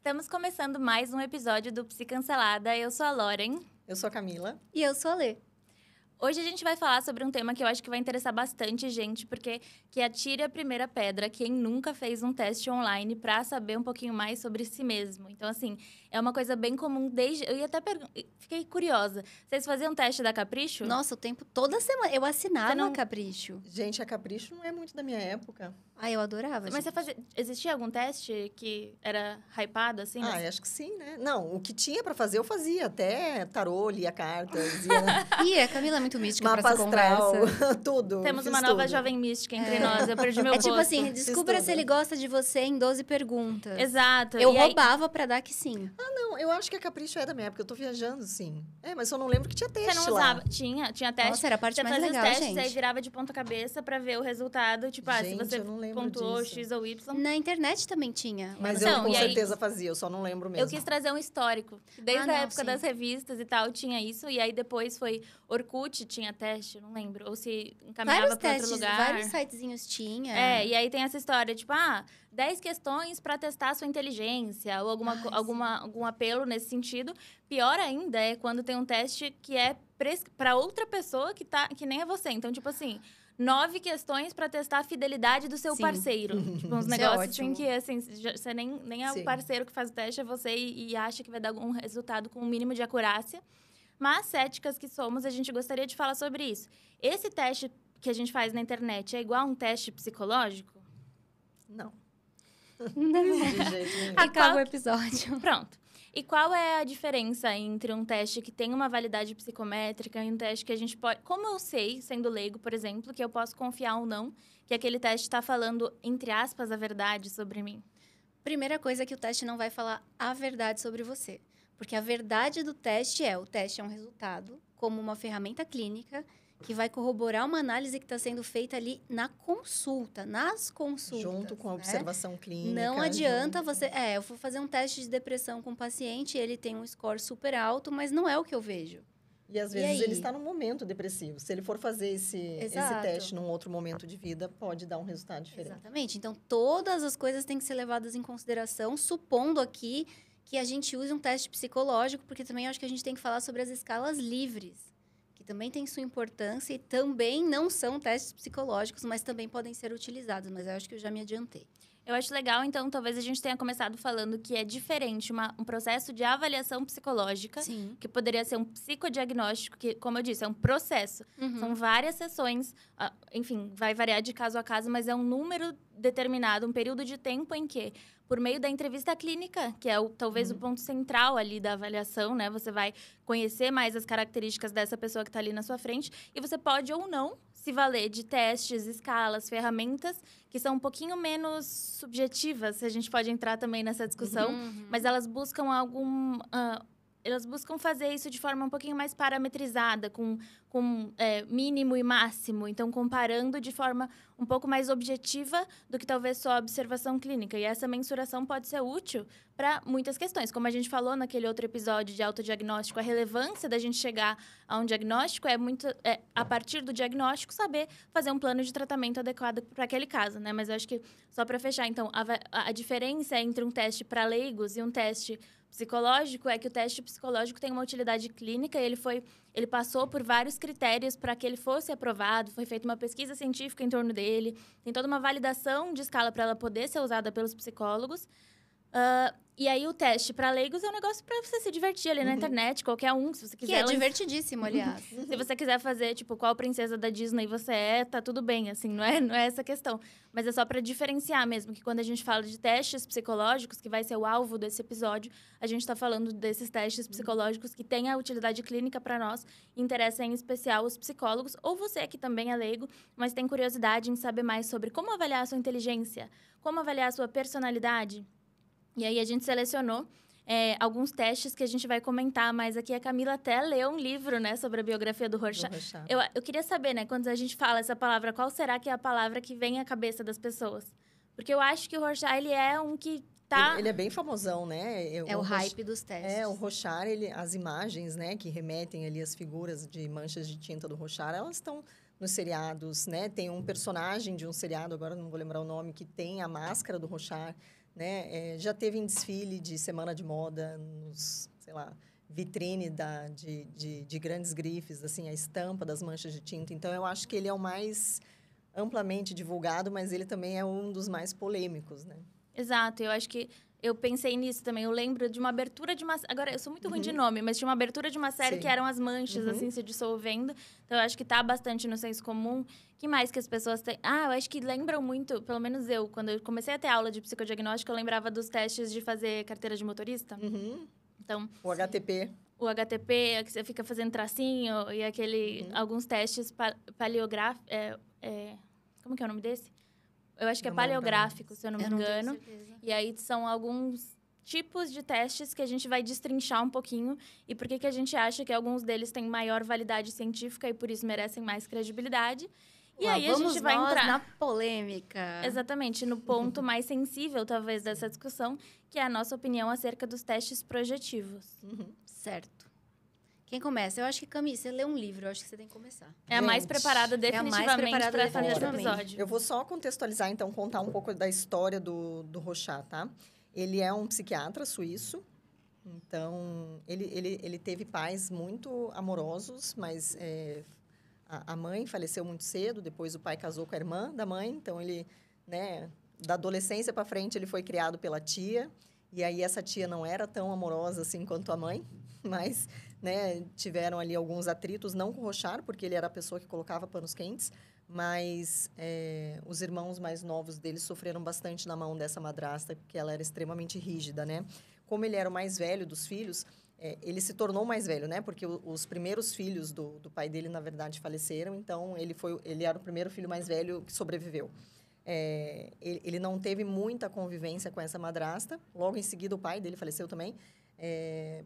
Estamos começando mais um episódio do Psicancelada. Eu sou a Lauren. Eu sou a Camila. E eu sou a Lê. Hoje a gente vai falar sobre um tema que eu acho que vai interessar bastante gente, porque que atire a primeira pedra quem nunca fez um teste online para saber um pouquinho mais sobre si mesmo. Então, assim, é uma coisa bem comum desde... Eu ia até fiquei curiosa. Vocês faziam teste da Capricho? Nossa, o tempo, toda semana. Eu assinava não... a Capricho. Gente, a Capricho não é muito da minha época. Ah, eu adorava, Mas gente. você fazia... Existia algum teste que era hypado, assim? Ah, acho que sim, né? Não, o que tinha pra fazer, eu fazia. Até tarô, lia cartas, ia... Ih, a Camila é muito mística Mapa pra essa astral, conversa. tudo. Temos fiz uma nova tudo. jovem mística entre nós. Eu perdi meu É posto. tipo assim, descubra tudo. se ele gosta de você em 12 perguntas. Exato. Eu E aí- roubava pra dar que sim. Não, eu acho que a Capricho é da minha época. Eu tô viajando, sim. É, mas eu não lembro que tinha teste Você não lá. usava? Tinha teste. Nossa, era a parte Você mais fazia legal, os testes, gente. aí virava de ponta cabeça pra ver o resultado. Tipo, se Gente, você eu não lembro pontuou disso. X ou Y. Na internet também tinha. Mas Não, eu com e aí- certeza fazia, eu só não lembro mesmo. Eu quis trazer um histórico. Desde Ah, a não, época sim. das revistas e tal, tinha isso. E aí depois foi Orkut, tinha teste, eu não lembro. Ou se encaminhava Vários pra outro testes, lugar. vários sitezinhos tinha. É, e aí tem essa história, tipo, 10 questões pra testar a sua inteligência, ou algum apelo nesse sentido. Pior ainda é quando tem um teste que é pra outra pessoa que nem é você. Então, tipo assim, 9 questões pra testar a fidelidade do seu Sim. parceiro. Tipo, uns Isso é negócios assim ótimo. que, assim, você nem é o Sim. parceiro que faz o teste, é você e acha que vai dar algum resultado com um mínimo de acurácia. Mas, céticas que somos, a gente gostaria de falar sobre isso. Esse teste que a gente faz na internet é igual a um teste psicológico? Não, Não. de jeito nenhum. Acaba qual- o episódio. Pronto. E qual é a diferença entre um teste que tem uma validade psicométrica e um teste que a gente pode... Como eu sei, sendo leigo, por exemplo, que eu posso confiar ou não que aquele teste está falando, entre aspas, a verdade sobre mim? Primeira coisa é que o teste não vai falar a verdade sobre você. Porque a verdade do teste o teste é um resultado, como uma ferramenta clínica, que vai corroborar uma análise que está sendo feita ali na consulta, nas consultas. Junto com a né? observação clínica. Não adianta junto- você... eu vou fazer um teste de depressão com o paciente, ele tem um score super alto, mas não é o que eu vejo. E às E vezes aí? ele está num momento depressivo. Se ele for fazer esse Exato. teste num outro momento de vida, pode dar um resultado diferente. Exatamente. Então, todas as coisas têm que ser levadas em consideração, supondo aqui que a gente use um teste psicológico, porque também acho que a gente tem que falar sobre as escalas livres, que também tem sua importância e também não são testes psicológicos, mas também podem ser utilizados. Mas eu acho que eu já me adiantei. Eu acho legal, então, talvez a gente tenha começado falando que é diferente um processo de avaliação psicológica, Sim. que poderia ser um psicodiagnóstico, que, como eu disse, é um processo. Uhum. São várias sessões, enfim, vai variar de caso a caso, mas é um número determinado, um período de tempo em que, por meio da entrevista clínica, que é talvez o ponto central ali da avaliação, né? Você vai conhecer mais as características dessa pessoa que está ali na sua frente e você pode ou não se valer de testes, escalas, ferramentas que são um pouquinho menos subjetivas, se a gente pode entrar também nessa discussão, mas elas buscam elas buscam fazer isso de forma um pouquinho mais parametrizada, com mínimo e máximo. Então, comparando de forma um pouco mais objetiva do que talvez só a observação clínica. E essa mensuração pode ser útil para muitas questões. Como a gente falou naquele outro episódio de autodiagnóstico, a relevância da gente chegar a um diagnóstico é a partir do diagnóstico, saber fazer um plano de tratamento adequado para aquele caso, né? Mas eu acho que, só para fechar, então, a diferença entre um teste para leigos e um teste psicológico é que o teste psicológico tem uma utilidade clínica e ele passou por vários critérios para que ele fosse aprovado, foi feita uma pesquisa científica em torno dele, tem toda uma validação de escala para ela poder ser usada pelos psicólogos. E aí, o teste para leigos é um negócio para você se divertir ali na internet, qualquer um, se você Que quiser. é divertidíssimo, aliás. Se você quiser fazer, tipo, qual princesa da Disney você é, tá tudo bem, assim, não é essa questão. Mas é só para diferenciar mesmo, que quando a gente fala de testes psicológicos, que vai ser o alvo desse episódio, a gente está falando desses testes psicológicos que têm a utilidade clínica para nós, interessa em especial os psicólogos, ou você que também é leigo, mas tem curiosidade em saber mais sobre como avaliar a sua inteligência, como avaliar a sua personalidade. E aí a gente selecionou alguns testes que a gente vai comentar, mas aqui a Camila até leu um livro, né, sobre a biografia do Rorschach. Eu queria saber, né, quando a gente fala essa palavra, qual será que é a palavra que vem à cabeça das pessoas? Porque eu acho que o Rorschach, ele é um que tá... Ele é bem famosão, né? É o hype dos testes. O Rorschach, as imagens, né, que remetem ali as figuras de manchas de tinta do Rorschach, elas estão nos seriados, né? Tem um personagem de um seriado, agora não vou lembrar o nome, que tem a máscara do Rorschach. né? Já teve em desfile de semana de moda, nos, sei lá, vitrine de grandes grifes, assim, a estampa das manchas de tinta. Então, eu acho que ele é o mais amplamente divulgado, mas ele também é um dos mais polêmicos, né? Exato, eu acho que eu pensei nisso também. Eu lembro de uma abertura de uma... Agora, eu sou muito ruim de nome, mas tinha uma abertura de uma série Sim. que eram as manchas, assim, se dissolvendo. Então, eu acho que tá bastante no senso comum. Que mais que as pessoas têm? Eu acho que lembram muito, pelo menos eu, quando eu comecei a ter aula de psicodiagnóstico, eu lembrava dos testes de fazer carteira de motorista. Então, O HTP. o HTP, que você fica fazendo tracinho, e aquele... Alguns testes paleográficos... como que é o nome desse? Eu acho que é paleográfico, se eu não me engano. Tenho certeza. E aí são alguns tipos de testes que a gente vai destrinchar um pouquinho. E por que a gente acha que alguns deles têm maior validade científica e por isso merecem mais credibilidade. E Lá aí a gente vai nós entrar na polêmica. exatamente no ponto mais sensível, talvez, dessa discussão, que é a nossa opinião acerca dos testes projetivos. Certo. Quem começa? Eu acho que, Cami, você lê um livro, eu acho que você tem que começar. É a mais Gente, preparada definitivamente para fazer esse definitivamente. episódio. Eu vou só contextualizar, então, contar um pouco da história do Rochat, tá? Ele é um psiquiatra suíço. Então, ele teve pais muito amorosos, mas a mãe faleceu muito cedo. Depois, o pai casou com a irmã da mãe. Então, ele, né, da adolescência para frente, ele foi criado pela tia. E aí, essa tia não era tão amorosa assim quanto a mãe, mas... né, tiveram ali alguns atritos, não com o Rochat, porque ele era a pessoa que colocava panos quentes, mas os irmãos mais novos dele sofreram bastante na mão dessa madrasta, porque ela era extremamente rígida, né? Como ele era o mais velho dos filhos, ele se tornou mais velho, né? Porque os primeiros filhos do pai dele, na verdade, faleceram, então ele era o primeiro filho mais velho que sobreviveu. Ele não teve muita convivência com essa madrasta, logo em seguida o pai dele faleceu também,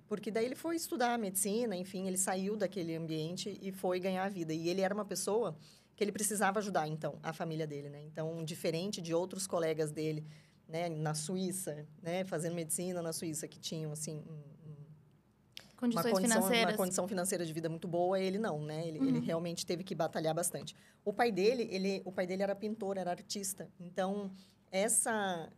porque daí ele foi estudar medicina, enfim, ele saiu daquele ambiente e foi ganhar a vida. E ele era uma pessoa que ele precisava ajudar, então, a família dele, né? Então, diferente de outros colegas dele, né, na Suíça, né, fazendo medicina na Suíça, que tinham, assim, uma condição financeira de vida muito boa, ele não, né? Ele realmente teve que batalhar bastante. O pai dele era pintor, era artista. Então, essa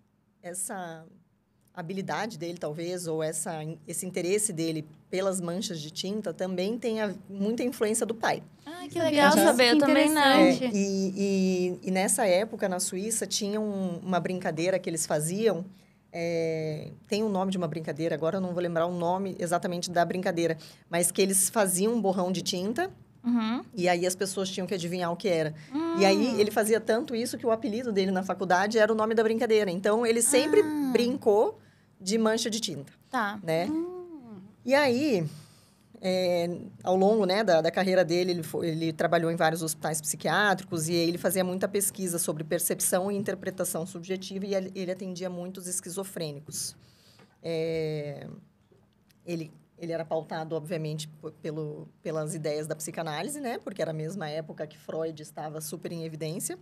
habilidade dele, talvez, ou esse interesse dele pelas manchas de tinta também tem muita influência do pai. Que legal saber, eu também não. E nessa época, na Suíça, tinha uma brincadeira que eles faziam. Tem um nome de uma brincadeira, agora eu não vou lembrar o nome exatamente da brincadeira, mas que eles faziam um borrão de tinta, e aí as pessoas tinham que adivinhar o que era. E aí ele fazia tanto isso que o apelido dele na faculdade era o nome da brincadeira. Então, ele sempre brincou de mancha de tinta. Tá. Né? E aí, ao longo, né, da carreira dele, ele trabalhou em vários hospitais psiquiátricos e ele fazia muita pesquisa sobre percepção e interpretação subjetiva e ele atendia muitos esquizofrênicos. Ele era pautado, obviamente, pelas ideias da psicanálise, né? Porque era a mesma época que Freud estava super em evidência.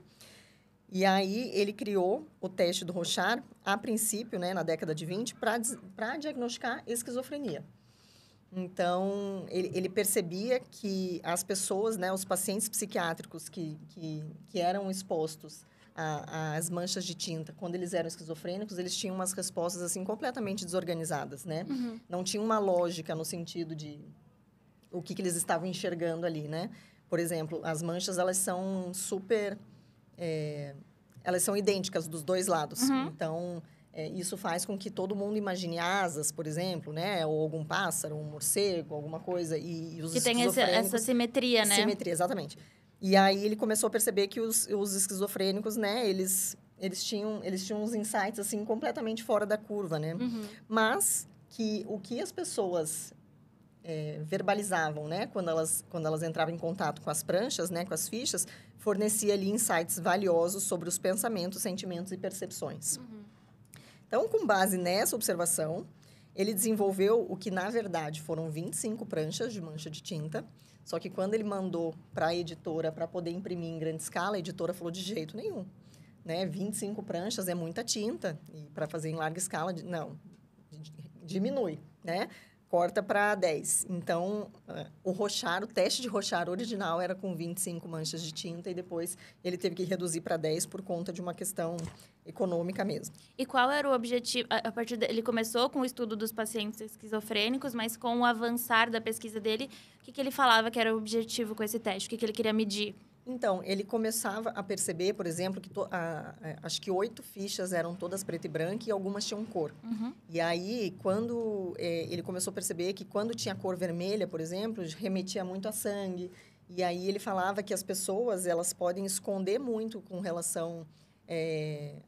E aí, ele criou o teste do Rochat, a princípio, né, na década de 20, para diagnosticar esquizofrenia. Então, ele percebia que as pessoas, né, os pacientes psiquiátricos que eram expostos às manchas de tinta, quando eles eram esquizofrênicos, eles tinham umas respostas, assim, completamente desorganizadas, né? Não tinha uma lógica no sentido de o que eles estavam enxergando ali, né? Por exemplo, as manchas, elas são super... elas são idênticas dos dois lados. Então, isso faz com que todo mundo imagine asas, por exemplo, né? Ou algum pássaro, um morcego, alguma coisa. E os que tem essa simetria, né? Simetria, exatamente. E aí, ele começou a perceber que os esquizofrênicos, né? Eles tinham uns insights, assim, completamente fora da curva, né? Mas que o que as pessoas... verbalizavam, né? Quando elas entravam em contato com as pranchas, né? Com as fichas, fornecia ali insights valiosos sobre os pensamentos, sentimentos e percepções. Então, com base nessa observação, ele desenvolveu o que, na verdade, foram 25 pranchas de mancha de tinta. Só que quando ele mandou para a editora para poder imprimir em grande escala, a editora falou de jeito nenhum. Né? 25 pranchas é muita tinta. E para fazer em larga escala, não, diminui, né? corta para 10. Então, o teste de Rorschach original era com 25 manchas de tinta e depois ele teve que reduzir para 10 por conta de uma questão econômica mesmo. E qual era o objetivo? Ele começou com o estudo dos pacientes esquizofrênicos, mas com o avançar da pesquisa dele, o que ele falava que era o objetivo com esse teste? O que ele queria medir? Então, ele começava a perceber, por exemplo, que acho que 8 fichas eram todas preto e branco e algumas tinham cor. Uhum. E aí, quando ele começou a perceber que quando tinha cor vermelha, por exemplo, remetia muito a sangue. E aí ele falava que as pessoas, elas podem esconder muito com relação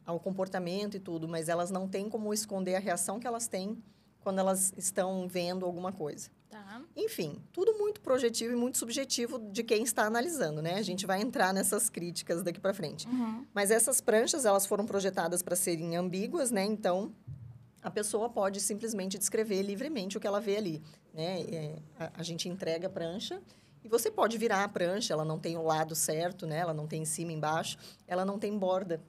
ao comportamento e tudo, mas elas não têm como esconder a reação que elas têm quando elas estão vendo alguma coisa. Tá. Enfim, tudo muito projetivo e muito subjetivo de quem está analisando, né? A gente vai entrar nessas críticas daqui para frente. Uhum. Mas essas pranchas, elas foram projetadas para serem ambíguas, né? Então, a pessoa pode simplesmente descrever livremente o que ela vê ali, né? A gente entrega a prancha e você pode virar a prancha, ela não tem o lado certo, né? Ela não tem em cima e embaixo, ela não tem borda,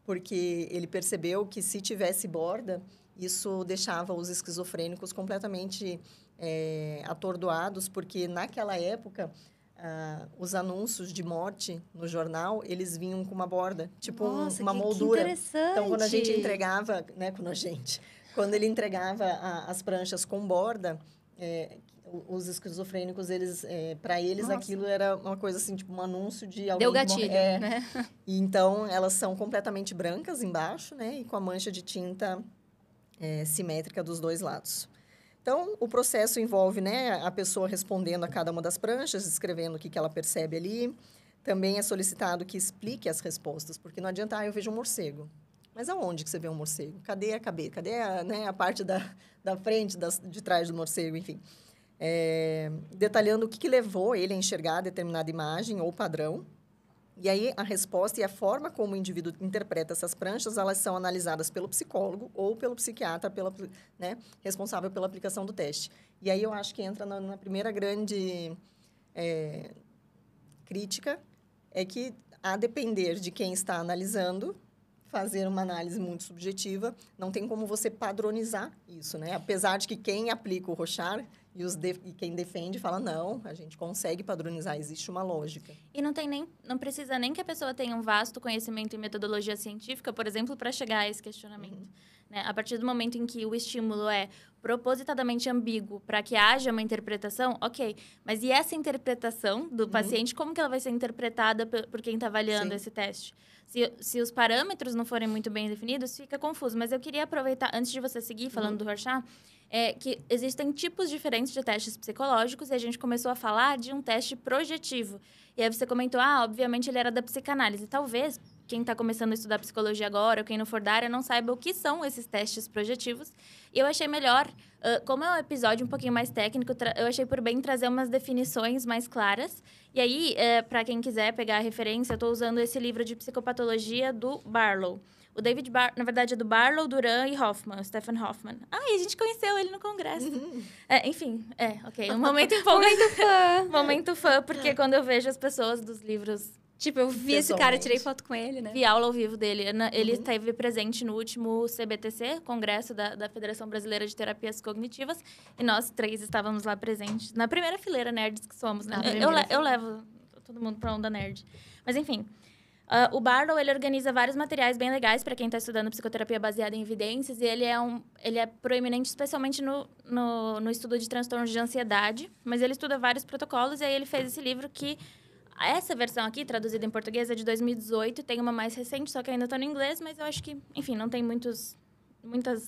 porque ele percebeu que se tivesse borda, isso deixava os esquizofrênicos completamente atordoados, porque naquela época os anúncios de morte no jornal, eles vinham com uma borda, tipo uma moldura. Que interessante. Então, quando a gente entregava, né, quando ele entregava as pranchas com borda, os esquizofrênicos, para eles Nossa. aquilo era uma coisa assim, tipo um anúncio de alguém Deu gatilho, né? E então, elas são completamente brancas embaixo, né, e com a mancha de tinta simétrica dos dois lados. Então, o processo envolve, né, a pessoa respondendo a cada uma das pranchas, escrevendo o que ela percebe ali. Também é solicitado que explique as respostas, porque não adianta, eu vejo um morcego. Mas aonde que você vê um morcego? Cadê a cabeça? Cadê a parte da frente, de trás do morcego, enfim. Detalhando o que levou ele a enxergar determinada imagem ou padrão. E aí, a resposta e a forma como o indivíduo interpreta essas pranchas, elas são analisadas pelo psicólogo ou pelo psiquiatra, né, responsável pela aplicação do teste. E aí, eu acho que entra na primeira grande crítica, é que, a depender de quem está analisando, fazer uma análise muito subjetiva, não tem como você padronizar isso, né? Apesar de que quem aplica o Rorschach e quem defende fala, não, a gente consegue padronizar, existe uma lógica. E não precisa nem que a pessoa tenha um vasto conhecimento em metodologia científica, por exemplo, para chegar a esse questionamento. Uhum. Né? A partir do momento em que o estímulo é propositadamente ambíguo para que haja uma interpretação, ok. Mas e essa interpretação do paciente, como que ela vai ser interpretada por quem está avaliando Sim. esse teste? Se os parâmetros não forem muito bem definidos, fica confuso. Mas eu queria aproveitar, antes de você seguir falando do Rorschach, que existem tipos diferentes de testes psicológicos e a gente começou a falar de um teste projetivo. E aí você comentou, obviamente ele era da psicanálise. Talvez quem está começando a estudar psicologia agora, ou quem não for da área, não saiba o que são esses testes projetivos. E eu achei melhor, como é um episódio um pouquinho mais técnico, eu achei por bem trazer umas definições mais claras. E aí, para quem quiser pegar a referência, eu estou usando esse livro de psicopatologia do Barlow. O David na verdade, é do Barlow, Duran e Hoffman, o Stephen Hoffman. E a gente conheceu ele no congresso. Enfim, ok. Um momento empolgante. Momento fã. Momento fã, porque quando eu vejo as pessoas dos livros... Tipo, eu vi esse cara, tirei foto com ele, né? Vi aula ao vivo dele. Ele esteve presente no último CBTC, Congresso da Federação Brasileira de Terapias Cognitivas. E nós 3 estávamos lá presentes. Na primeira fileira, nerds que somos, né? Eu levo todo mundo pra onda nerd. Mas, enfim... o Barlow, ele organiza vários materiais bem legais para quem está estudando psicoterapia baseada em evidências. E ele é proeminente especialmente no estudo de transtornos de ansiedade. Mas ele estuda vários protocolos e aí ele fez esse livro que... Essa versão aqui, traduzida em português, é de 2018. Tem uma mais recente, só que ainda está no inglês. Mas eu acho que, enfim, não tem muitas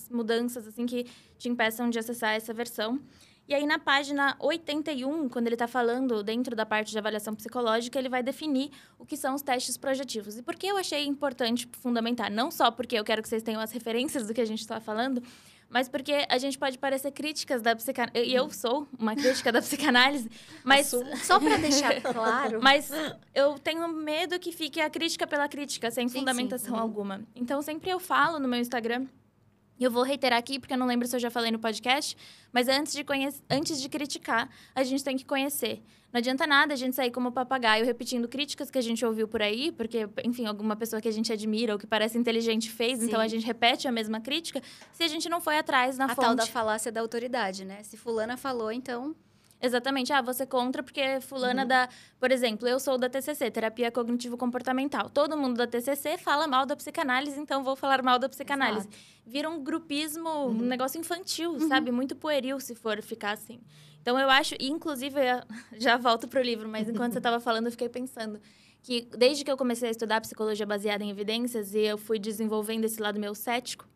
mudanças assim que te impeçam de acessar essa versão. E aí, na página 81, quando ele está falando dentro da parte de avaliação psicológica, ele vai definir o que são os testes projetivos. E por que eu achei importante fundamentar? Não só porque eu quero que vocês tenham as referências do que a gente está falando, mas porque a gente pode parecer críticas da psicanálise. E eu sou uma crítica da psicanálise, mas... Só para deixar claro... Mas eu tenho medo que fique a crítica pela crítica, sem fundamentação sim. alguma. Então, sempre eu falo no meu Instagram Eu vou reiterar aqui, porque eu não lembro se eu já falei no podcast, mas antes de criticar, a gente tem que conhecer. Não adianta nada a gente sair como papagaio repetindo críticas que a gente ouviu por aí, porque, enfim, alguma pessoa que a gente admira ou que parece inteligente fez, Sim. então a gente repete a mesma crítica, se a gente não foi atrás na A fonte. tal da falácia da autoridade, né? Se fulana falou, então... Exatamente. Você é contra porque fulana da... Por exemplo, eu sou da TCC, Terapia Cognitivo-Comportamental. Todo mundo da TCC fala mal da psicanálise, então vou falar mal da psicanálise. Exato. Vira um grupismo, um negócio infantil, sabe? Muito pueril, se for ficar assim. Então, eu acho... Inclusive, eu já volto pro livro, mas enquanto você estava falando, eu fiquei pensando que desde que eu comecei a estudar psicologia baseada em evidências e eu fui desenvolvendo esse lado meu cético,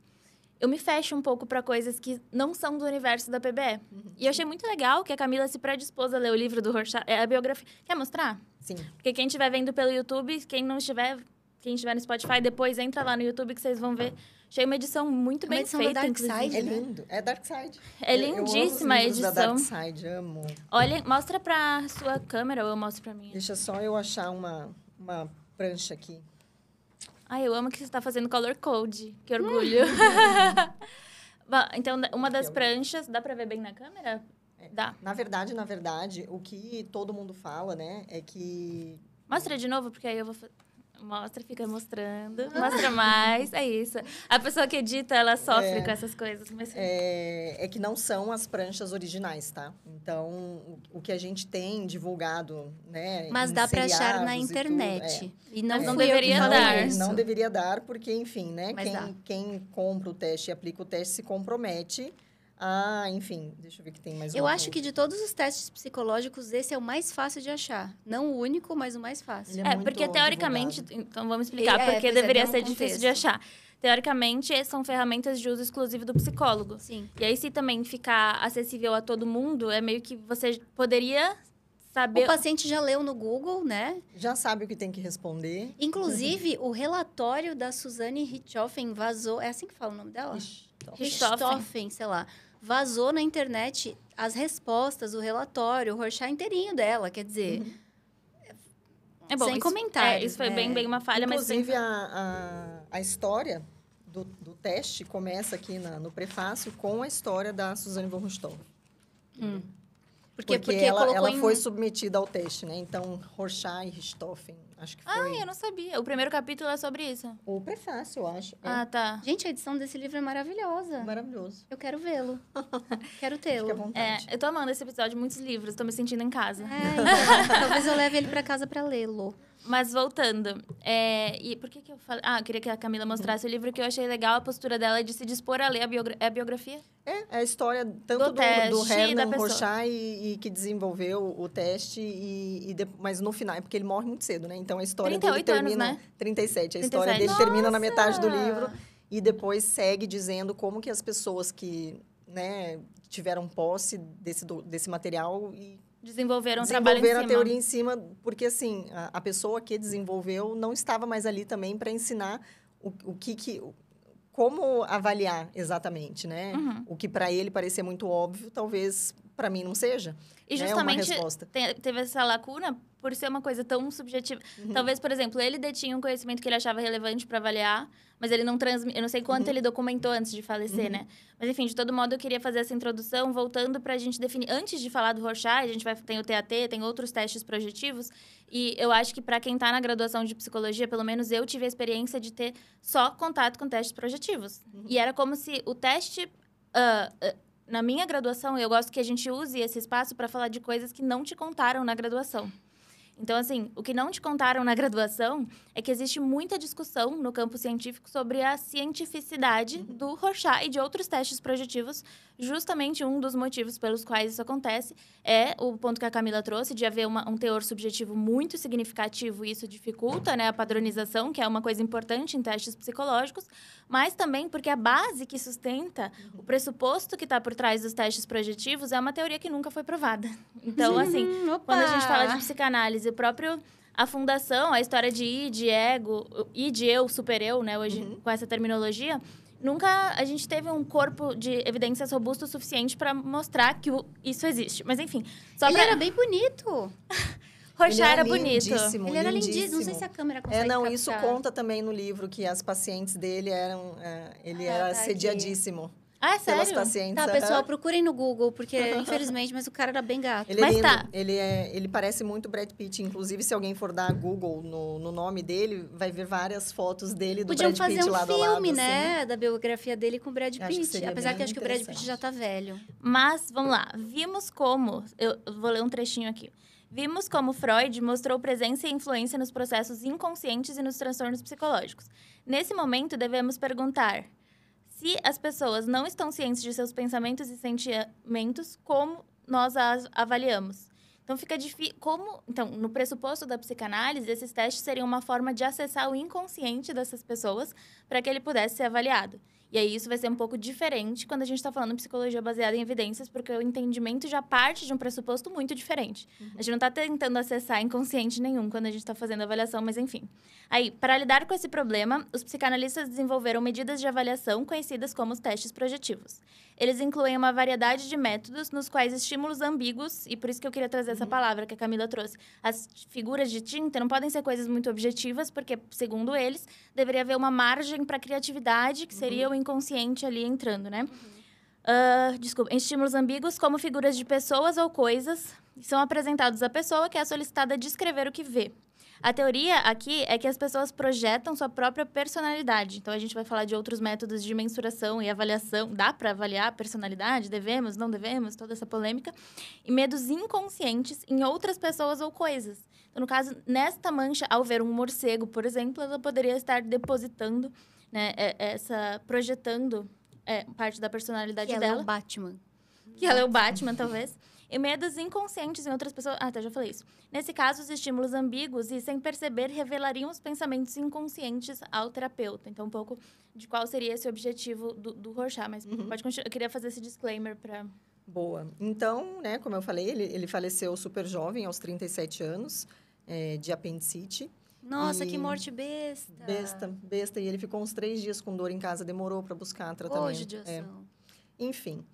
eu me fecho um pouco para coisas que não são do universo da PBE. E eu achei muito legal que a Camila se predispôs a ler o livro do Rorschach, a biografia. Quer mostrar? Sim. Porque quem estiver vendo pelo YouTube, quem estiver no Spotify, depois entra lá no YouTube que vocês vão ver. Achei uma edição muito bem edição da feita, Dark inclusive. Side, É né? lindo. É Dark Side. É lindíssima a eu amo os livros da edição. Dark Side, amo. Olha, mostra pra sua câmera ou eu mostro pra mim? Deixa só eu achar uma prancha aqui. Ai, eu amo que você está fazendo color code. Que orgulho. Bom, então, uma das pranchas... Dá pra ver bem na câmera? Dá. Na verdade, o que todo mundo fala, né, é que... Mostra de novo, porque aí eu vou... Mostra, fica mostrando. Mostra mais. É isso. A pessoa que edita, ela sofre com essas coisas. Mas... É que não são as pranchas originais, tá? Então, o que a gente tem divulgado, né? Mas em dá pra achar na seriados e tudo, internet. E não, Mas não fui eu que deveria falei dar. isso. Não deveria dar, porque, enfim, né? Mas dá. Quem compra o teste e aplica o teste se compromete a, enfim, deixa eu ver que tem mais Eu uma acho coisa. que de todos os testes psicológicos, esse é o mais fácil de achar. Não o único, mas o mais fácil. Ele é muito porque teoricamente... divulgado. Então, vamos explicar porque pois deveria dá um ser difícil de contexto. achar. Teoricamente, são ferramentas de uso exclusivo do psicólogo. Sim. E aí, se também ficar acessível a todo mundo, é meio que você poderia saber... O paciente já leu no Google, né? Já sabe o que tem que responder. Inclusive, o relatório da Suzanne Richthofen vazou... É assim que fala o nome dela? Richthofen, sei lá. Vazou na internet as respostas, o relatório, o Rorschach inteirinho dela. Quer dizer, É bom, sem isso, comentários, isso foi né? bem uma falha, Inclusive, mas... a história do teste começa aqui no prefácio com a história da Suzanne von Richthofen. Porque ela colocou foi submetida ao teste, né? Então, Rorschach e Richthofen, acho que foi... Eu não sabia. O primeiro capítulo é sobre isso. O prefácio, eu acho. Ah, tá. Gente, a edição desse livro é maravilhosa. Maravilhoso. Eu quero vê-lo. Quero Fique à tê-lo. vontade. Eu tô amando esse episódio, muitos livros. Tô me sentindo em casa. Então, talvez eu leve ele pra casa pra lê-lo. Mas voltando, e por que eu falei... eu queria que a Camila mostrasse o livro, que eu achei legal a postura dela de se dispor a ler a biografia. É a história tanto Do teste do da Hermann pessoa. Rorschach e que desenvolveu o teste, mas no final, porque ele morre muito cedo, né? Então, a história dele 38 anos, termina... né? 37. A história 37. dele termina na metade do Nossa! livro e depois segue dizendo como que as pessoas que, né, tiveram posse desse material e Desenvolveram um trabalho em desenvolveram cima. a teoria em cima, porque, assim, a pessoa que desenvolveu não estava mais ali também para ensinar como avaliar exatamente, né? O que para ele parecia muito óbvio, talvez para mim não seja. E né, justamente uma resposta. teve essa lacuna por ser uma coisa tão subjetiva. Talvez, por exemplo, ele detinha um conhecimento que ele achava relevante para avaliar, mas ele não transmitiu. Eu não sei quanto ele documentou antes de falecer, né? Mas, enfim, de todo modo, eu queria fazer essa introdução, voltando para a gente definir. Antes de falar do Rorschach, a gente tem o TAT, tem outros testes projetivos. E eu acho que para quem está na graduação de psicologia, pelo menos eu tive a experiência de ter só contato com testes projetivos. E era como se o teste. Na minha graduação, eu gosto que a gente use esse espaço para falar de coisas que não te contaram na graduação. Então, assim, o que não te contaram na graduação é que existe muita discussão no campo científico sobre a cientificidade do Rorschach e de outros testes projetivos. Justamente um dos motivos pelos quais isso acontece é o ponto que a Camila trouxe, de haver um teor subjetivo muito significativo, e isso dificulta, né, a padronização, que é uma coisa importante em testes psicológicos, mas também porque a base que sustenta o pressuposto que está por trás dos testes projetivos é uma teoria que nunca foi provada. Então, assim, quando a gente fala de psicanálise, a fundação, a história de id, ego, id, eu, super-eu, né, hoje com essa terminologia, nunca a gente teve um corpo de evidências robusto o suficiente para mostrar que isso existe. Mas, enfim... Ele era bem bonito. Rochá era Ele é bonito. lindíssimo, Ele era lindíssimo. lindíssimo. Não sei se a câmera consegue Não, captar. isso conta também no livro, que as pacientes dele eram... ele era tá aqui. assediadíssimo Ah, é pelas sério? pacientes. Tá, aham. pessoal, procurem no Google, porque, infelizmente, mas o cara era bem gato. Ele Mas é lindo. tá. Ele parece muito Brad Pitt. Inclusive, se alguém for dar Google no nome dele, vai ver várias fotos dele do Podiam Brad fazer Pitt um lado a lado. filme, assim. né? Da biografia dele com o Brad Acho que Pitt. seria Apesar bem que acho que o Brad Pitt interessante. já tá velho. Mas, vamos lá. Vimos como... Eu vou ler um trechinho aqui. Vimos como Freud mostrou presença e influência nos processos inconscientes e nos transtornos psicológicos. Nesse momento, devemos perguntar... Se as pessoas não estão cientes de seus pensamentos e sentimentos, como nós as avaliamos? Então, fica difícil... Então, no pressuposto da psicanálise, esses testes seriam uma forma de acessar o inconsciente dessas pessoas para que ele pudesse ser avaliado. E aí, isso vai ser um pouco diferente quando a gente está falando em psicologia baseada em evidências, porque o entendimento já parte de um pressuposto muito diferente. A gente não está tentando acessar inconsciente nenhum quando a gente está fazendo a avaliação, mas enfim. Aí, para lidar com esse problema, os psicanalistas desenvolveram medidas de avaliação conhecidas como os testes projetivos. Eles incluem uma variedade de métodos nos quais estímulos ambíguos, e por isso que eu queria trazer essa palavra que a Camila trouxe, as figuras de tinta não podem ser coisas muito objetivas, porque, segundo eles, deveria haver uma margem para criatividade, que seria o inconsciente ali entrando, né? Estímulos ambíguos como figuras de pessoas ou coisas são apresentados à pessoa que é solicitada a descrever o que vê. A teoria aqui é que as pessoas projetam sua própria personalidade. Então, a gente vai falar de outros métodos de mensuração e avaliação. Dá para avaliar a personalidade? Devemos? Não devemos? Toda essa polêmica. E medos inconscientes em outras pessoas ou coisas. Então, no caso, nesta mancha, ao ver um morcego, por exemplo, ela poderia estar depositando, né, projetando parte da personalidade Que dela. ela é o Batman. Que ela é o Batman, talvez. E medos inconscientes em outras pessoas... Ah, tá, já falei isso. Nesse caso, os estímulos ambíguos e sem perceber revelariam os pensamentos inconscientes ao terapeuta. Então, um pouco de qual seria esse objetivo do Rorschach. Mas pode continuar. Eu queria fazer esse disclaimer para... Boa. Então, né, como eu falei, ele faleceu super jovem, aos 37 anos, de apendicite. Nossa, E- que morte besta. Besta. E ele ficou uns 3 dias com dor em casa, demorou para buscar tratamento. Ô, judiação. Enfim.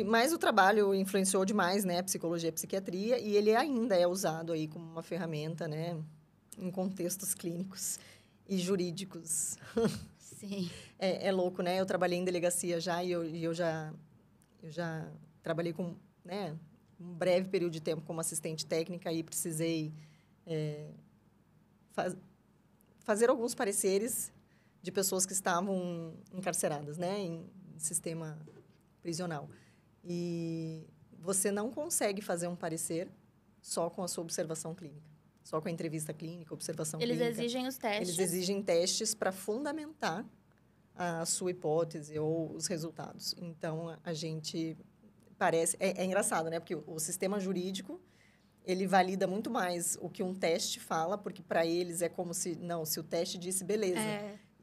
Mas o trabalho influenciou demais, né, a psicologia e a psiquiatria, e ele ainda é usado aí como uma ferramenta, né, em contextos clínicos e jurídicos. Sim. É louco, né? Eu trabalhei em delegacia já e eu já trabalhei com, né, um breve período de tempo como assistente técnica e precisei fazer alguns pareceres de pessoas que estavam encarceradas, né, em sistema prisional. E você não consegue fazer um parecer só com a sua observação clínica, só com a entrevista clínica, observação Eles clínica. exigem os testes. Eles exigem testes para fundamentar a sua hipótese ou os resultados. Então, a gente parece... É engraçado, né? Porque o sistema jurídico, ele valida muito mais o que um teste fala, porque para eles é como se... Não, se o teste disse, beleza.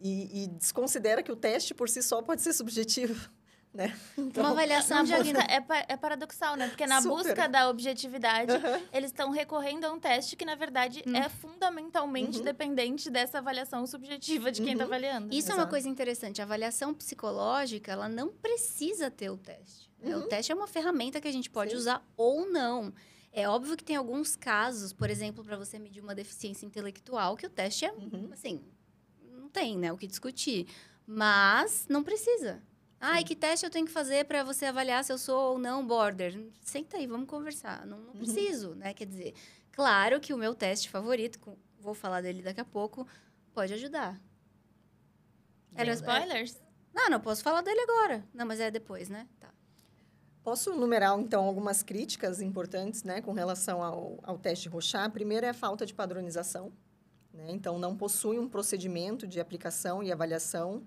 E desconsidera que o teste, por si só, pode ser subjetivo, né? Então, Uma avaliação Na de busca, é paradoxal, né? Porque na Super. busca da objetividade, eles estão recorrendo a um teste que, na verdade, é fundamentalmente dependente dessa avaliação subjetiva de quem está avaliando. Isso é uma Exato. coisa interessante. A avaliação psicológica, ela não precisa ter o teste. O teste é uma ferramenta que a gente pode Sim. usar ou não. É óbvio que tem alguns casos, por exemplo, para você medir uma deficiência intelectual, que o teste é, assim, não tem, né, o que discutir. Mas não precisa. Ah, e que teste eu tenho que fazer para você avaliar se eu sou ou não border? Senta aí, vamos conversar. Não preciso, né? Quer dizer, claro que o meu teste favorito, vou falar dele daqui a pouco, pode ajudar. Era spoilers? Não posso falar dele agora. Não, mas é depois, né? Tá. Posso numerar, então, algumas críticas importantes, né, com relação ao teste Rorschach. A primeira é a falta de padronização, né? Então, não possui um procedimento de aplicação e avaliação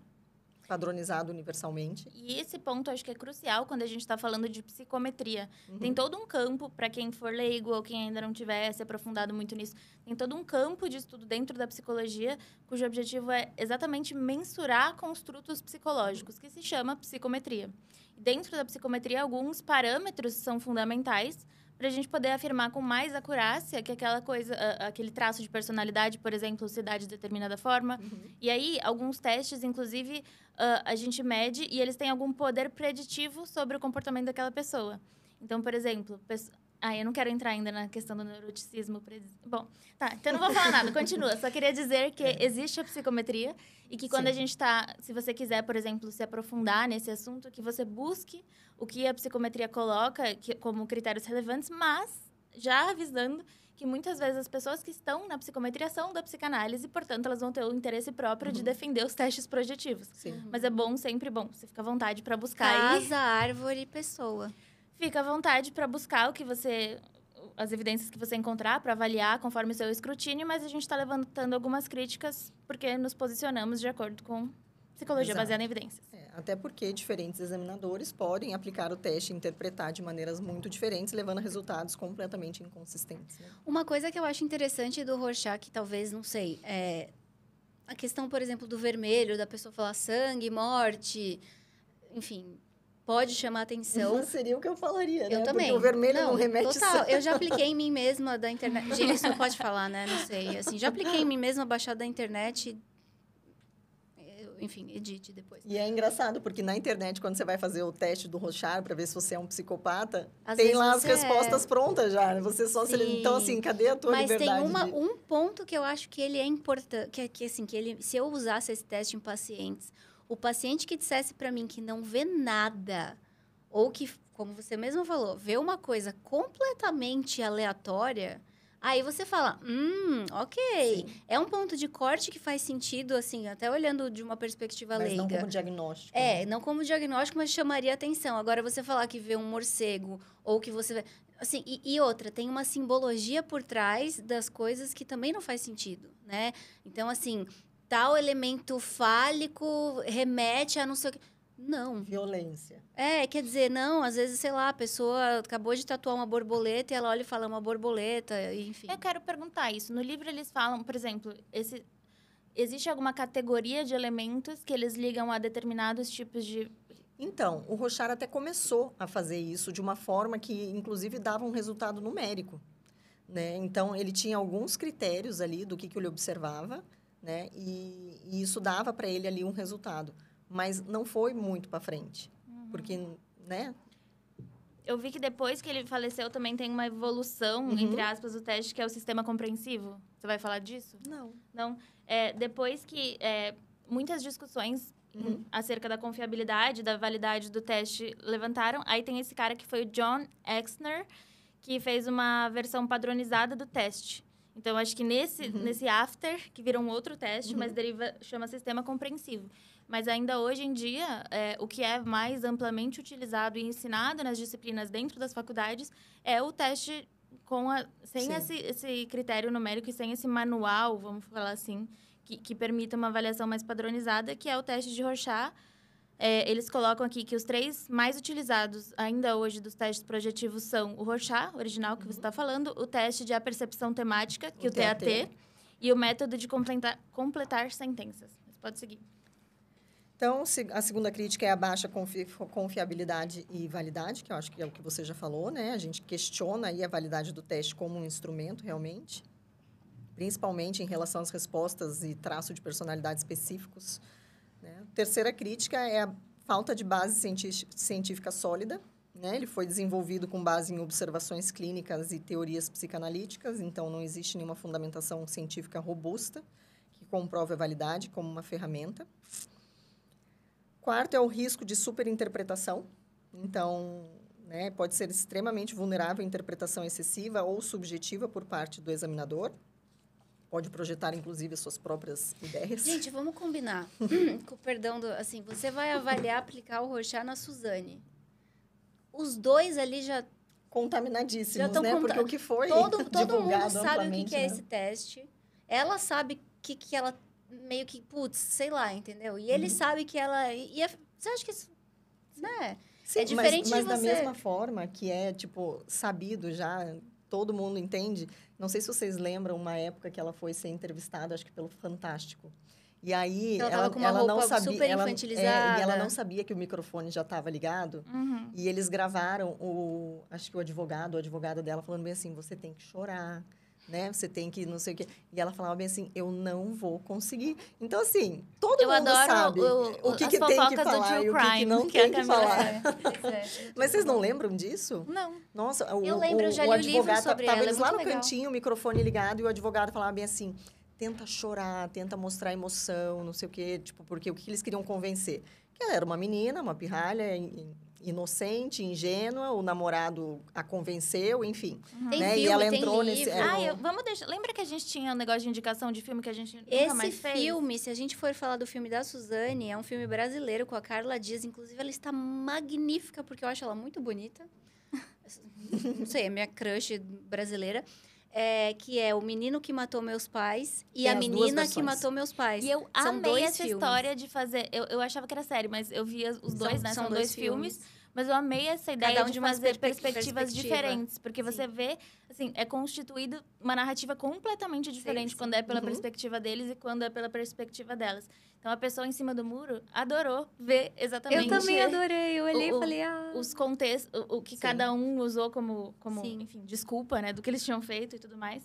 padronizado universalmente. E esse ponto acho que é crucial quando a gente está falando de psicometria. Tem todo um campo, para quem for leigo ou quem ainda não tiver se aprofundado muito nisso, tem todo um campo de estudo dentro da psicologia, cujo objetivo é exatamente mensurar construtos psicológicos, que se chama psicometria. Dentro da psicometria, alguns parâmetros são fundamentais para a gente poder afirmar com mais acurácia que aquela coisa, aquele traço de personalidade, por exemplo, se dá de determinada forma. E aí, alguns testes, inclusive, a gente mede e eles têm algum poder preditivo sobre o comportamento daquela pessoa. Então, por exemplo, Eu não quero entrar ainda na questão do neuroticismo. Bom, tá, então não vou falar nada, continua. Só queria dizer que existe a psicometria e que quando a gente está... Se você quiser, por exemplo, se aprofundar nesse assunto, que você busque o que a psicometria coloca como critérios relevantes, mas já avisando que muitas vezes as pessoas que estão na psicometria são da psicanálise, portanto, elas vão ter o interesse próprio de defender os testes projetivos. Sim. Mas é bom, sempre bom. Você fica à vontade para buscar Casa, árvore, pessoa. Fica à vontade para buscar as evidências que você encontrar, para avaliar conforme o seu escrutínio, mas a gente está levantando algumas críticas porque nos posicionamos de acordo com psicologia baseada em evidências. Até porque diferentes examinadores podem aplicar o teste e interpretar de maneiras muito diferentes, levando a resultados completamente inconsistentes. Né? Uma coisa que eu acho interessante do Rorschach, que talvez, não sei, é a questão, por exemplo, do vermelho, da pessoa falar sangue, morte, enfim... Pode chamar atenção. Não seria o que eu falaria, né? Eu também. Porque o vermelho não remete... Total. Eu já apliquei em mim mesma da internet. Gente, isso não pode falar, né? Não sei. Assim, já apliquei em mim mesma, baixada da internet. Enfim, edite depois. E é engraçado, porque na internet, quando você vai fazer o teste do Rorschach para ver se você é um psicopata, Às tem vezes lá as você respostas prontas já. Né? Você só... Então, assim, cadê a tua liberdade? Mas tem um ponto que eu acho que ele é importante... se eu usasse esse teste em pacientes... O paciente que dissesse para mim que não vê nada, ou que, como você mesmo falou, vê uma coisa completamente aleatória, aí você fala, ok. Sim. É um ponto de corte que faz sentido, assim, até olhando de uma perspectiva leiga. Mas não como diagnóstico. Né? Não como diagnóstico, mas chamaria atenção. Agora, você falar que vê um morcego, ou que você vê... Assim, e outra, tem uma simbologia por trás das coisas que também não faz sentido, né? Então, assim... Tal elemento fálico remete a não sei o que. Não. Violência. Quer dizer, não, às vezes, sei lá, a pessoa acabou de tatuar uma borboleta e ela olha e fala uma borboleta, enfim. Eu quero perguntar isso. No livro eles falam, por exemplo, existe alguma categoria de elementos que eles ligam a determinados tipos de... Então, o Rorschach até começou a fazer isso de uma forma que, inclusive, dava um resultado numérico. Né? Então, ele tinha alguns critérios ali do que ele observava, né? E isso dava para ele ali um resultado. Mas não foi muito para frente. Porque, né? Eu vi que depois que ele faleceu também tem uma evolução, entre aspas, do teste, que é o sistema compreensivo. Você vai falar disso? Não. Não. Depois que muitas discussões acerca da confiabilidade, da validade do teste levantaram, aí tem esse cara que foi o John Exner, que fez uma versão padronizada do teste. Então, acho que nesse after, que vira um outro teste, mas chama sistema compreensivo. Mas ainda hoje em dia, o que é mais amplamente utilizado e ensinado nas disciplinas dentro das faculdades é o teste sem esse critério numérico e sem esse manual, vamos falar assim, que permita uma avaliação mais padronizada, que é o teste de Rorschach. Eles colocam aqui que os 3 mais utilizados ainda hoje dos testes projetivos são o Rorschach, original que você está falando, o teste de apercepção temática, que o TAT, e o método de completar sentenças. Você pode seguir. Então, a segunda crítica é a baixa confiabilidade e validade, que eu acho que é o que você já falou, né? A gente questiona aí a validade do teste como um instrumento, realmente, principalmente em relação às respostas e traço de personalidade específicos. Né? Terceira crítica é a falta de base científica sólida. Né? Ele foi desenvolvido com base em observações clínicas e teorias psicanalíticas, então não existe nenhuma fundamentação científica robusta que comprove a validade como uma ferramenta. Quarto é o risco de superinterpretação. Então, né, pode ser extremamente vulnerável à interpretação excessiva ou subjetiva por parte do examinador. Pode projetar, inclusive, as suas próprias ideias. Gente, vamos combinar. Com perdão, assim, você vai avaliar, aplicar o Rorschach na Suzane. Os 2 ali já... Contaminadíssimos, né? Porque o que foi todo divulgado mundo sabe o que é né? esse teste. Ela sabe que ela... Meio que, putz, sei lá, entendeu? E ele sabe que ela... você acha que isso... Né? Sim, é diferente mas de você... da mesma forma que é, tipo, sabido já... Todo mundo entende. Não sei se vocês lembram uma época que ela foi ser entrevistada, acho que pelo Fantástico. E aí ela não sabia, super infantilizada. E ela não sabia que o microfone já estava ligado. E eles gravaram acho que a advogada dela falando bem assim, você tem que chorar, né? Você tem que não sei o quê. E ela falava bem assim, eu não vou conseguir. Então, assim, todo Eu mundo adoro sabe o que, as que tem que fofocas do falar True e o que, que Crime, não que a tem que Camila falar. Mas vocês não não lembram disso? Não. Nossa, Eu lembro, eu já li o livro advogado sobre tava ela, eles é lá muito no legal. cantinho, o microfone ligado, e o advogado falava bem assim, tenta chorar, tenta mostrar emoção, não sei o quê, tipo, porque o que eles queriam convencer? Que ela era uma menina, uma pirralha, inocente, ingênua, o namorado a convenceu, enfim. Tem né? filme, E ela tem entrou livro. nesse... Vamos deixar... Lembra que a gente tinha um negócio de indicação de filme que a gente nunca Esse mais fez? filme, se a gente for falar do filme da Suzane, é um filme brasileiro com a Carla Dias. Inclusive, ela está magnífica, porque eu acho ela muito bonita. Não sei, é minha crush brasileira. Que é O Menino que Matou Meus Pais e Tem A as duas Menina versões. que Matou Meus Pais. E eu São amei dois essa filmes. história de fazer... Eu achava que era série, mas eu via os dois, né? São dois filmes. Mas eu amei essa ideia Cada um de de uma fazer perspectiva. perspectivas diferentes. Porque você Sim. vê, assim, é constituído uma narrativa completamente diferente sim. quando é pela Uhum. perspectiva deles e quando é pela perspectiva delas. Então, a pessoa em cima do muro adorou ver exatamente... Eu também adorei. Eu olhei e falei, os contextos, o que Sim. cada um usou como Sim. enfim, desculpa, né? Do que eles tinham feito e tudo mais.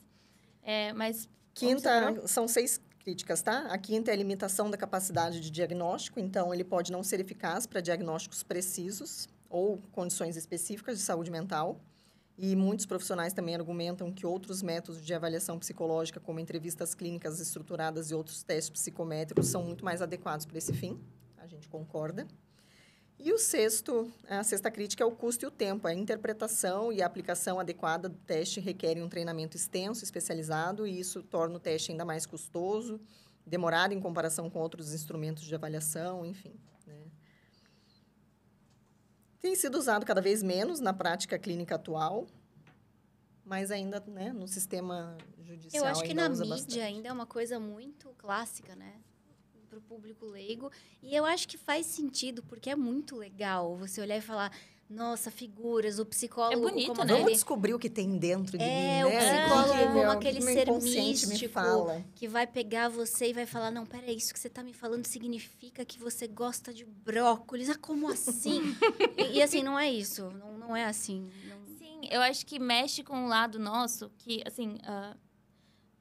Mas... Quinta, são 6 críticas, tá? A quinta é a limitação da capacidade de diagnóstico. Então, ele pode não ser eficaz para diagnósticos precisos ou condições específicas de saúde mental. E muitos profissionais também argumentam que outros métodos de avaliação psicológica, como entrevistas clínicas estruturadas e outros testes psicométricos, são muito mais adequados para esse fim. A gente concorda. E a sexta crítica é o custo e o tempo. A interpretação e a aplicação adequada do teste requerem um treinamento extenso, especializado, e isso torna o teste ainda mais custoso, demorado em comparação com outros instrumentos de avaliação, enfim. Né? Tem sido usado cada vez menos na prática clínica atual, mas ainda, né, no sistema judicial Eu acho que ainda na usa mídia bastante. ainda é uma coisa muito clássica, né? Para o público leigo. E eu acho que faz sentido, porque é muito legal você olhar e falar, nossa, figuras, o psicólogo... É bonito, como né? Vamos aquele- descobrir o que tem dentro de mim, o né? psicólogo O que como meu- aquele o que meu ser inconsciente me místico fala. que vai pegar você e vai falar, não, peraí, isso que você tá me falando significa que você gosta de brócolis. Ah, como assim? e assim, não é isso. Não é assim. Sim, eu acho que mexe com um lado nosso que, assim,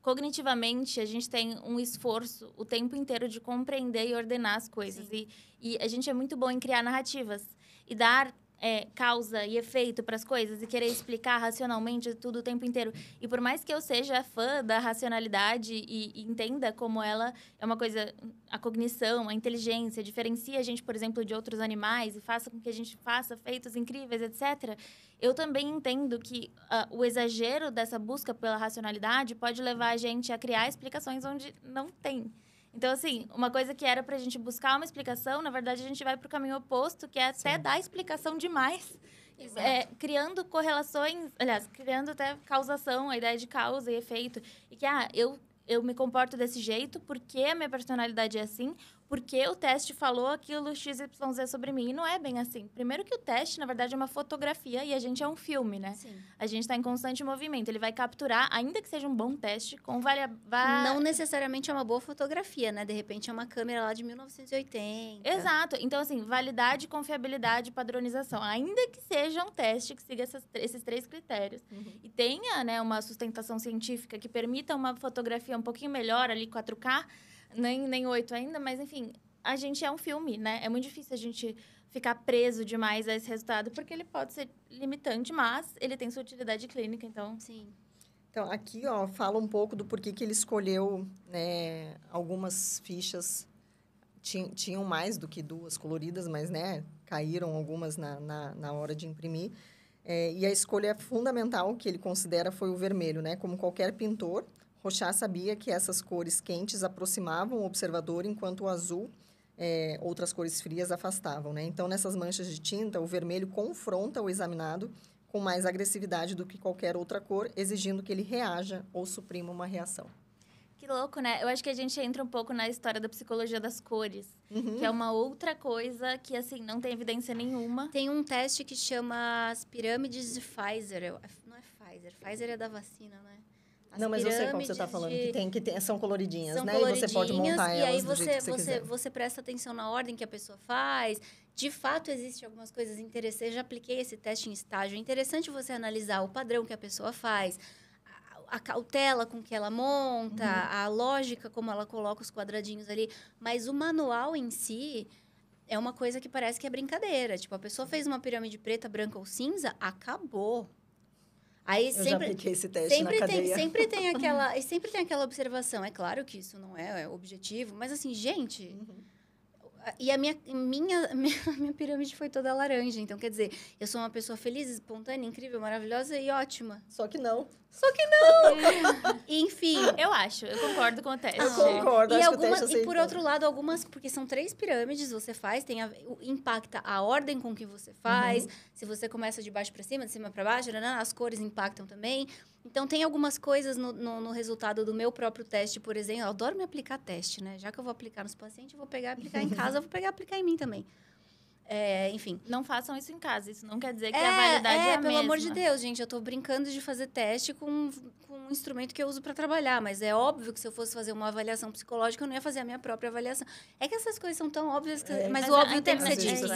cognitivamente, a gente tem um esforço o tempo inteiro de compreender e ordenar as coisas. E a gente é muito bom em criar narrativas e dar causa e efeito para as coisas e querer explicar racionalmente tudo o tempo inteiro. E por mais que eu seja fã da racionalidade e entenda como ela é uma coisa... A cognição, a inteligência, diferencia a gente, por exemplo, de outros animais e faça com que a gente faça feitos incríveis, etc., eu também entendo que o exagero dessa busca pela racionalidade pode levar a gente a criar explicações onde não tem. Então, assim, uma coisa que era pra gente buscar uma explicação, na verdade, a gente vai pro caminho oposto, que é até dar explicação demais. Criando correlações, aliás, criando até causação, a ideia de causa e efeito. E que, eu me comporto desse jeito porque a minha personalidade é assim, porque o teste falou aquilo XYZ sobre mim. E não é bem assim. Primeiro que o teste, na verdade, é uma fotografia e a gente é um filme, né? Sim. A gente está em constante movimento. Ele vai capturar, ainda que seja um bom teste, Não necessariamente é uma boa fotografia, né? De repente é uma câmera lá de 1980. Exato. Então, assim, validade, confiabilidade, padronização. Ainda que seja um teste que siga esses 3 critérios. Uhum. E tenha, né, uma sustentação científica que permita uma fotografia um pouquinho melhor, ali, 4K, nem 8 ainda, mas, enfim, a gente é um filme, né? É muito difícil a gente ficar preso demais a esse resultado, porque ele pode ser limitante, mas ele tem sua utilidade clínica, então... Sim. Então, aqui, fala um pouco do porquê que ele escolheu, né, algumas fichas. Tinham mais do que 2 coloridas, mas, né, caíram algumas na hora de imprimir. E a escolha fundamental que ele considera foi o vermelho, né? Como qualquer pintor, Rochat sabia que essas cores quentes aproximavam o observador, enquanto o azul, outras cores frias, afastavam, né? Então, nessas manchas de tinta, o vermelho confronta o examinado com mais agressividade do que qualquer outra cor, exigindo que ele reaja ou suprima uma reação. Que louco, né? Eu acho que a gente entra um pouco na história da psicologia das cores, que é uma outra coisa que, assim, não tem evidência nenhuma. Tem um teste que chama as pirâmides de Pfizer. Não é Pfizer. Pfizer é da vacina, né? As Não, mas eu sei qual você está falando, são coloridinhas, né? E você pode montar elas do jeito que você quiser. Você presta atenção na ordem que a pessoa faz. De fato, existem algumas coisas interessantes. Eu já apliquei esse teste em estágio. É interessante você analisar o padrão que a pessoa faz, a cautela com que ela monta, a lógica como ela coloca os quadradinhos ali. Mas o manual em si é uma coisa que parece que é brincadeira. Tipo, a pessoa fez uma pirâmide preta, branca ou cinza, acabou. Aí Eu já apliquei esse teste na cadeia. Sempre tem aquela observação. É claro que isso não é objetivo, mas assim, gente... E a minha pirâmide foi toda laranja. Então, quer dizer, eu sou uma pessoa feliz, espontânea, incrível, maravilhosa e ótima. Só que não. Enfim. Eu concordo com o teste. Eu concordo, acho que o teste e por outro lado, algumas... Porque são 3 pirâmides, você faz, impacta a ordem com que você faz. Se você começa de baixo para cima, de cima para baixo, as cores impactam também. Então, tem algumas coisas no resultado do meu próprio teste, por exemplo. Eu adoro me aplicar teste, né? Já que eu vou aplicar nos pacientes, eu vou pegar e aplicar em casa, eu vou pegar e aplicar em mim também. Enfim. Não façam isso em casa. Isso não quer dizer que a validade é a mesma. Pelo amor de Deus, gente. Eu tô brincando de fazer teste com um instrumento que eu uso para trabalhar. Mas é óbvio que se eu fosse fazer uma avaliação psicológica, eu não ia fazer a minha própria avaliação. É que essas coisas são tão óbvias, mas o óbvio tem que ser dito.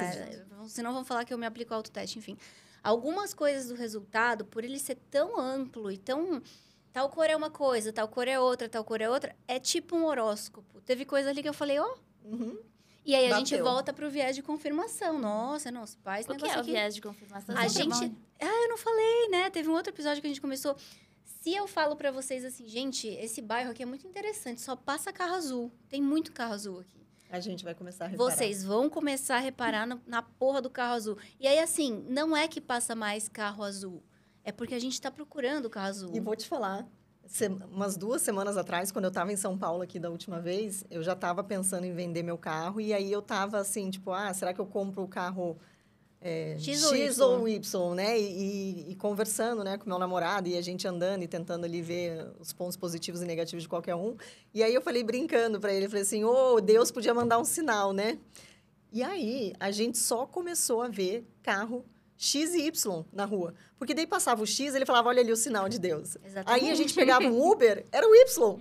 Senão vão falar que eu me aplico ao autoteste, enfim. Algumas coisas do resultado, por ele ser tão amplo e tão... Tal cor é uma coisa, tal cor é outra, tal cor é outra. É tipo um horóscopo. Teve coisa ali que eu falei, E aí a gente volta pro viés de confirmação. Nossa, não, os pais... O que é o viés de confirmação? Eu não falei, né? Teve um outro episódio que a gente começou... Se eu falo pra vocês assim, gente, esse bairro aqui é muito interessante, só passa carro azul. Tem muito carro azul aqui. A gente vai começar a reparar. Vocês vão começar a reparar na porra do carro azul. E aí, assim, não é que passa mais carro azul. É porque a gente tá procurando o carro azul. E vou te falar, umas 2 semanas atrás, quando eu estava em São Paulo aqui da última vez, eu já estava pensando em vender meu carro. E aí eu estava assim, tipo, será que eu compro o carro X ou Y, né? E conversando, né, com meu namorado, e a gente andando e tentando ali ver os pontos positivos e negativos de qualquer um. E aí eu falei, brincando para ele, falei assim, Deus podia mandar um sinal, né? E aí a gente só começou a ver carro X e Y na rua. Porque daí passava o X, ele falava, olha ali o sinal de Deus. Exatamente. Aí a gente pegava um Uber, era o Y.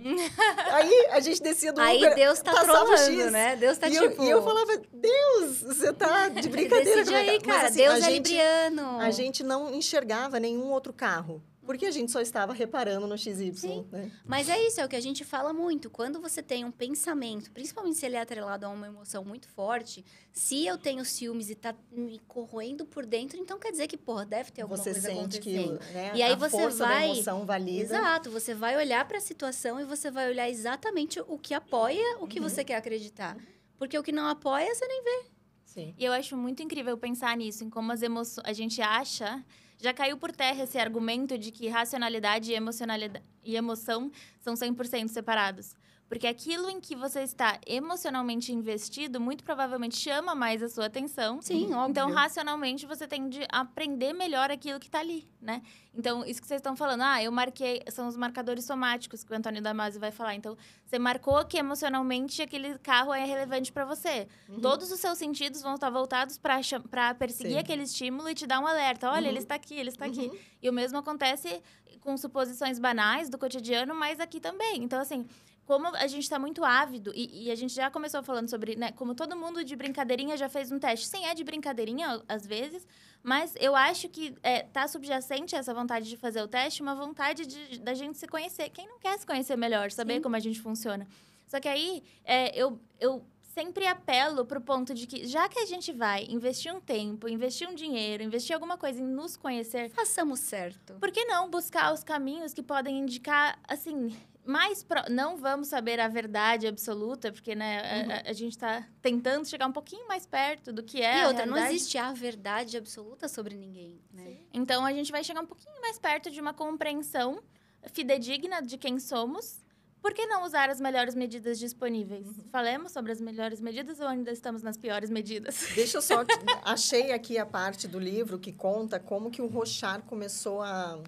Aí a gente descia do Uber, aí Deus tá passava trolando, o X. né? Deus tá e tipo... E eu falava, Deus, você tá de brincadeira. Decide aí, cara. Mas, assim, Deus é libriano. A gente não enxergava nenhum outro carro. Porque a gente só estava reparando no XY, Sim. Né? Mas é isso, é o que a gente fala muito. Quando você tem um pensamento, principalmente se ele é atrelado a uma emoção muito forte, se eu tenho ciúmes e tá me corroendo por dentro, então quer dizer que, deve ter alguma coisa acontecendo. Que, né, e aí a você força vai... da emoção valida. Exato, você vai olhar para a situação e você vai olhar exatamente o que apoia o que você quer acreditar. Porque o que não apoia, você nem vê. Sim. E eu acho muito incrível pensar nisso, em como as emoções... A gente acha... Já caiu por terra esse argumento de que racionalidade e emoção são 100% separados. Porque aquilo em que você está emocionalmente investido, muito provavelmente chama mais a sua atenção. Sim, óbvio. Então, racionalmente, você tem de aprender melhor aquilo que está ali, né? Então, isso que vocês estão falando, eu marquei... São os marcadores somáticos que o Antônio Damasio vai falar. Então, você marcou que emocionalmente aquele carro é relevante para você. Todos os seus sentidos vão estar voltados para perseguir aquele estímulo e te dar um alerta. Olha, ele está aqui, ele está aqui. E o mesmo acontece com suposições banais do cotidiano, mas aqui também. Então, assim... Como a gente está muito ávido, e a gente já começou falando sobre, né? Como todo mundo de brincadeirinha já fez um teste. Sim, é de brincadeirinha, às vezes, mas eu acho que tá subjacente a essa vontade de fazer o teste, uma vontade da gente se conhecer. Quem não quer se conhecer melhor, saber como a gente funciona? Só que aí, eu sempre apelo pro ponto de que, já que a gente vai investir um tempo, investir um dinheiro, investir alguma coisa em nos conhecer... Façamos certo. Por que não buscar os caminhos que podem indicar, assim... Não vamos saber a verdade absoluta, porque, né, a gente está tentando chegar um pouquinho mais perto do que é e a outra, realidade. não existe a verdade absoluta sobre ninguém, né? Sim. Então, a gente vai chegar um pouquinho mais perto de uma compreensão fidedigna de quem somos. Por que não usar as melhores medidas disponíveis? Falemos sobre as melhores medidas ou ainda estamos nas piores medidas? Deixa eu só... Achei aqui a parte do livro que conta como que o Rochard começou a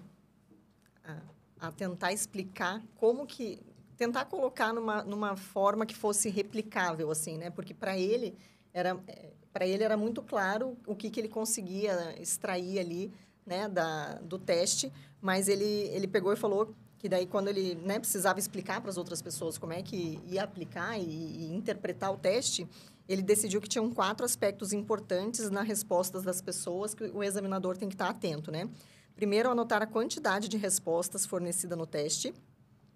tentar explicar como que... Tentar colocar numa forma que fosse replicável, assim, né? Porque para ele era muito claro o que ele conseguia extrair ali, né, do teste, mas ele pegou e falou que daí quando ele, né, precisava explicar para as outras pessoas como é que ia aplicar e interpretar o teste, ele decidiu que tinham 4 aspectos importantes nas respostas das pessoas que o examinador tem que estar atento, né? Primeiro, anotar a quantidade de respostas fornecida no teste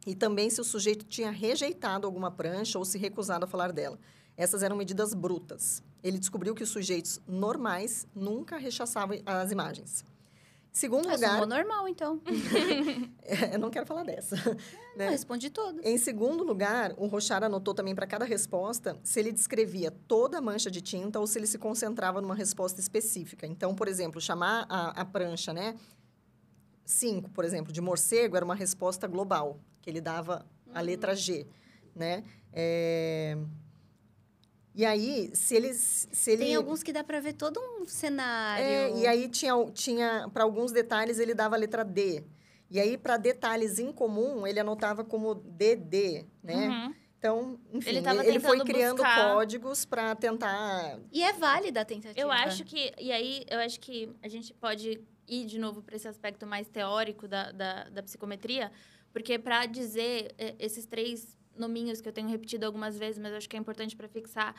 e também se o sujeito tinha rejeitado alguma prancha ou se recusado a falar dela. Essas eram medidas brutas. Ele descobriu que os sujeitos normais nunca rechaçavam as imagens. Segundo lugar... Eu sou normal, então. Eu não quero falar dessa. Né? Eu respondi todas. Em segundo lugar, o Rorschach anotou também para cada resposta se ele descrevia toda a mancha de tinta ou se ele se concentrava numa resposta específica. Então, por exemplo, chamar a prancha, né? 5, por exemplo, de morcego, era uma resposta global, que ele dava a letra G, né? E aí, se ele... Tem alguns que dá para ver todo um cenário. E aí tinha para alguns detalhes, ele dava a letra D. E aí, para detalhes em comum, ele anotava como DD, né? Uhum. Então, enfim, ele foi tentando criando buscar... códigos para tentar... E é válida a tentativa. Eu acho que a gente pode ir de novo para esse aspecto mais teórico da psicometria, porque para dizer esses 3 nominhos que eu tenho repetido algumas vezes, mas eu acho que é importante para fixar,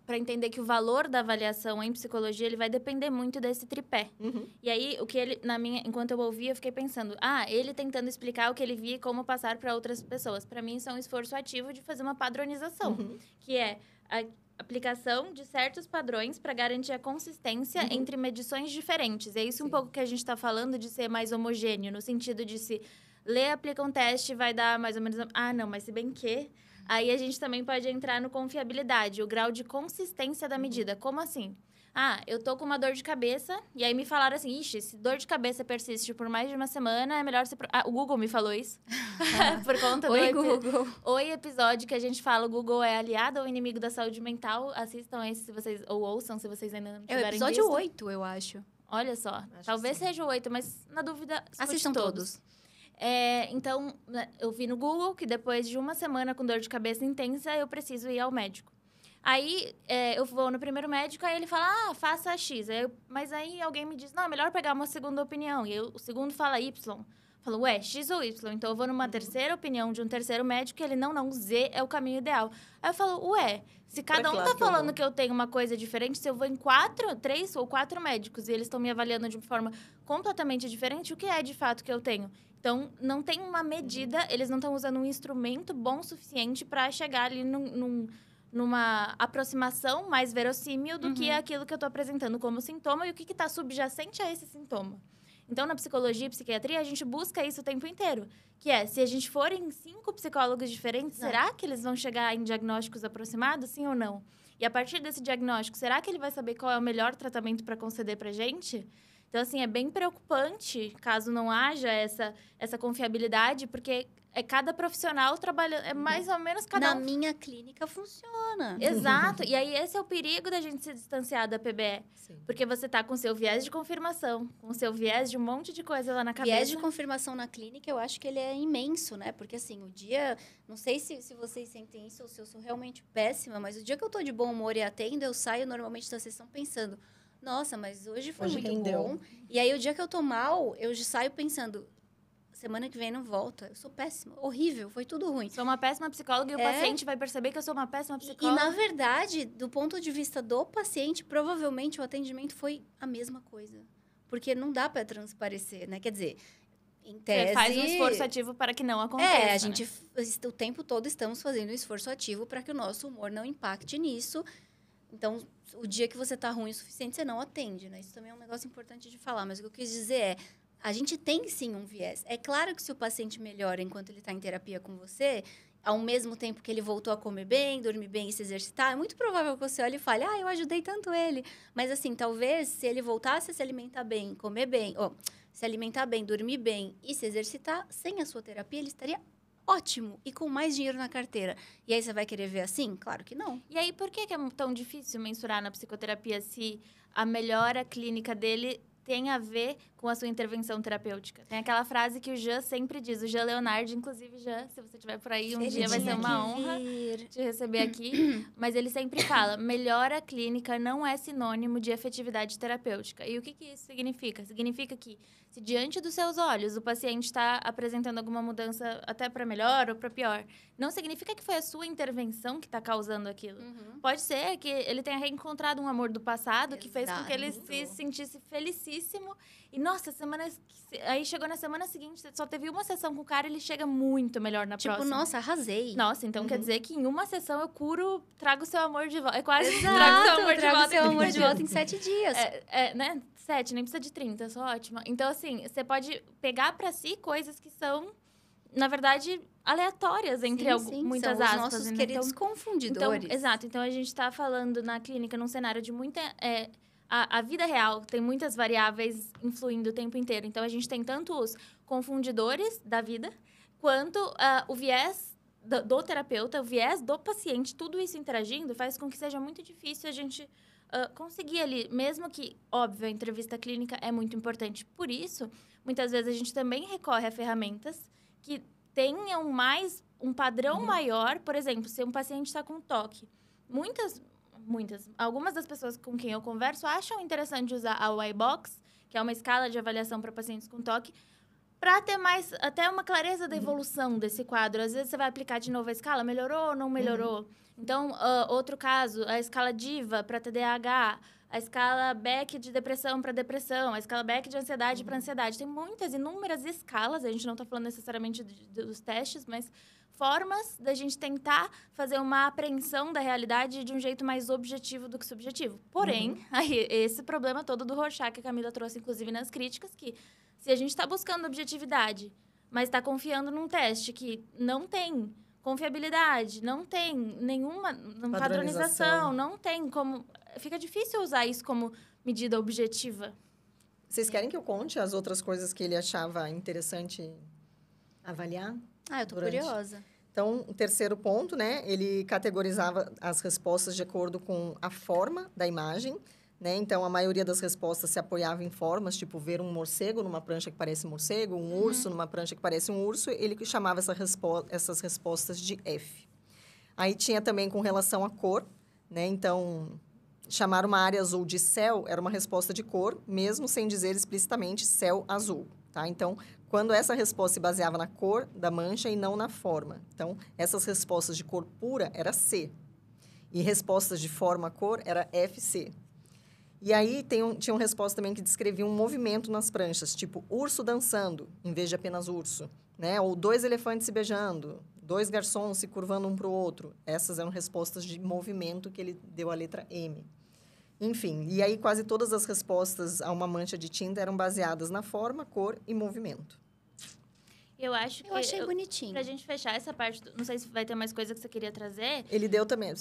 para entender que o valor da avaliação em psicologia ele vai depender muito desse tripé. Uhum. E aí, o que ele, enquanto eu ouvia, eu fiquei pensando, ele tentando explicar o que ele via e como passar para outras pessoas. Para mim, isso é um esforço ativo de fazer uma padronização, que é a aplicação de certos padrões para garantir a consistência entre medições diferentes. É isso um pouco que a gente está falando de ser mais homogêneo, no sentido de se ler, aplica um teste, vai dar mais ou menos... não, mas se bem que... Aí a gente também pode entrar no confiabilidade, o grau de consistência da medida. Como assim? Eu tô com uma dor de cabeça, e aí me falaram assim, ixi, se dor de cabeça persiste por mais de uma semana, é melhor você... o Google me falou isso. Por conta do... Google. Oi, episódio que a gente fala, o Google é aliado ou inimigo da saúde mental. Assistam esse se vocês... Ou ouçam se vocês ainda não tiverem visto. É o episódio 8, eu acho. Olha só, talvez seja o 8, mas na dúvida, assistam todos. Então, eu vi no Google que depois de uma semana com dor de cabeça intensa, eu preciso ir ao médico. Aí, eu vou no primeiro médico, aí ele fala, faça X. Mas aí alguém me diz, não, é melhor pegar uma segunda opinião. E o segundo fala Y. Falo, X ou Y? Então, eu vou numa terceira opinião de um terceiro médico e ele, não, Z é o caminho ideal. Aí eu falo, se cada um tá falando que eu tenho uma coisa diferente, se eu vou em 3 ou 4 médicos e eles estão me avaliando de forma completamente diferente, o que é de fato que eu tenho? Então, não tem uma medida, eles não estão usando um instrumento bom o suficiente para chegar ali numa aproximação mais verossímil do que aquilo que eu estou apresentando como sintoma e o que está subjacente a esse sintoma. Então, na psicologia e psiquiatria, a gente busca isso o tempo inteiro. Que é, se a gente for em 5 psicólogos diferentes, será que eles vão chegar em diagnósticos aproximados, sim ou não? E a partir desse diagnóstico, será que ele vai saber qual é o melhor tratamento para conceder para a gente? Então, assim, é bem preocupante, caso não haja essa confiabilidade, porque cada profissional trabalhando, mais ou menos cada Na minha clínica funciona. Exato. E aí, esse é o perigo da gente se distanciar da PBE. Sim. Porque você tá com o seu viés de confirmação, com o seu viés de um monte de coisa lá na cabeça. Viés de confirmação na clínica, eu acho que ele é imenso, né? Porque, assim, o dia... Não sei se vocês sentem isso ou se eu sou realmente péssima, mas o dia que eu tô de bom humor e atendo, eu saio normalmente da sessão pensando... Nossa, mas hoje foi muito bom. E aí, o dia que eu tô mal, eu já saio pensando... Semana que vem não volta. Eu sou péssima. Horrível. Foi tudo ruim. Sou uma péssima psicóloga e o paciente vai perceber que eu sou uma péssima psicóloga. E, na verdade, do ponto de vista do paciente, provavelmente o atendimento foi a mesma coisa. Porque não dá para transparecer, né? Quer dizer, em tese... Você faz um esforço ativo para que não aconteça. A gente, o tempo todo, estamos fazendo um esforço ativo para que o nosso humor não impacte nisso. Então, o dia que você tá ruim o suficiente, você não atende, né? Isso também é um negócio importante de falar. Mas o que eu quis dizer é... A gente tem, sim, um viés. É claro que se o paciente melhora enquanto ele está em terapia com você, ao mesmo tempo que ele voltou a comer bem, dormir bem e se exercitar, é muito provável que você olhe e fale, eu ajudei tanto ele. Mas, assim, talvez, se ele voltasse a se alimentar bem, comer bem, se alimentar bem, dormir bem e se exercitar, sem a sua terapia, ele estaria ótimo e com mais dinheiro na carteira. E aí, você vai querer ver assim? Claro que não. E aí, por que é tão difícil mensurar na psicoterapia se a melhora clínica dele... tem a ver com a sua intervenção terapêutica. Tem aquela frase que o Jean sempre diz, o Jean Leonardi, inclusive, Jean, se você estiver por aí, dia vai ser uma honra te receber aqui. Mas ele sempre fala, melhora clínica não é sinônimo de efetividade terapêutica. E o que isso significa? Significa que, se diante dos seus olhos o paciente está apresentando alguma mudança até para melhor ou para pior, não significa que foi a sua intervenção que está causando aquilo. Pode ser que ele tenha reencontrado um amor do passado que fez com que ele se sentisse felicíssimo intensíssimo. E, nossa, aí chegou na semana seguinte, só teve uma sessão com o cara, ele chega muito melhor na próxima. Nossa, arrasei. Nossa, então quer dizer que em uma sessão eu curo, trago seu amor de volta. É quase trago seu amor de volta em 7 dias. Né? 7, nem precisa de 30, sou ótima. Então, assim, você pode pegar pra si coisas que são, na verdade, aleatórias entre muitas são aspas. Os nossos queridos confundidores. Então, exato. Então, a gente tá falando na clínica, num cenário de muita... A vida real tem muitas variáveis influindo o tempo inteiro. Então, a gente tem tanto os confundidores da vida, quanto o viés do terapeuta, o viés do paciente. Tudo isso interagindo faz com que seja muito difícil a gente conseguir ali. Mesmo que, óbvio, a entrevista clínica é muito importante. Por isso, muitas vezes a gente também recorre a ferramentas que tenham um padrão maior. Por exemplo, se um paciente está com toque. Algumas das pessoas com quem eu converso acham interessante usar a Y-Box, que é uma escala de avaliação para pacientes com toque, para ter até uma clareza da evolução desse quadro. Às vezes você vai aplicar de novo a escala, melhorou ou não melhorou? Então, outro caso, a escala DIVA para TDAH, a escala Beck de depressão para depressão, a escala Beck de ansiedade para ansiedade. Tem inúmeras escalas, a gente não está falando necessariamente dos testes, mas formas da gente tentar fazer uma apreensão da realidade de um jeito mais objetivo do que subjetivo. Porém, aí, esse problema todo do Rorschach, que a Camila trouxe, inclusive, nas críticas, que se a gente está buscando objetividade, mas está confiando num teste que não tem confiabilidade, não tem nenhuma padronização, não tem como... Fica difícil usar isso como medida objetiva. Vocês querem que eu conte as outras coisas que ele achava interessante avaliar? Eu tô curiosa. Então, o terceiro ponto, né? Ele categorizava as respostas de acordo com a forma da imagem, né? Então, a maioria das respostas se apoiava em formas, tipo ver um morcego numa prancha que parece um morcego, um urso numa prancha que parece um urso. Ele chamava essas respostas de F. Aí tinha também com relação à cor, né? Então, chamar uma área azul de céu era uma resposta de cor, mesmo sem dizer explicitamente céu azul, tá? Então, quando essa resposta se baseava na cor da mancha e não na forma. Então, essas respostas de cor pura era C. E respostas de forma-cor era FC. E aí, tinha uma resposta também que descrevia um movimento nas pranchas, tipo urso dançando, em vez de apenas urso, né? Ou 2 elefantes se beijando, 2 garçons se curvando um para o outro. Essas eram respostas de movimento que ele deu a letra M. Enfim, e aí quase todas as respostas a uma mancha de tinta eram baseadas na forma, cor e movimento. Eu achei bonitinho. Pra gente fechar essa parte, não sei se vai ter mais coisa que você queria trazer. Ele deu também,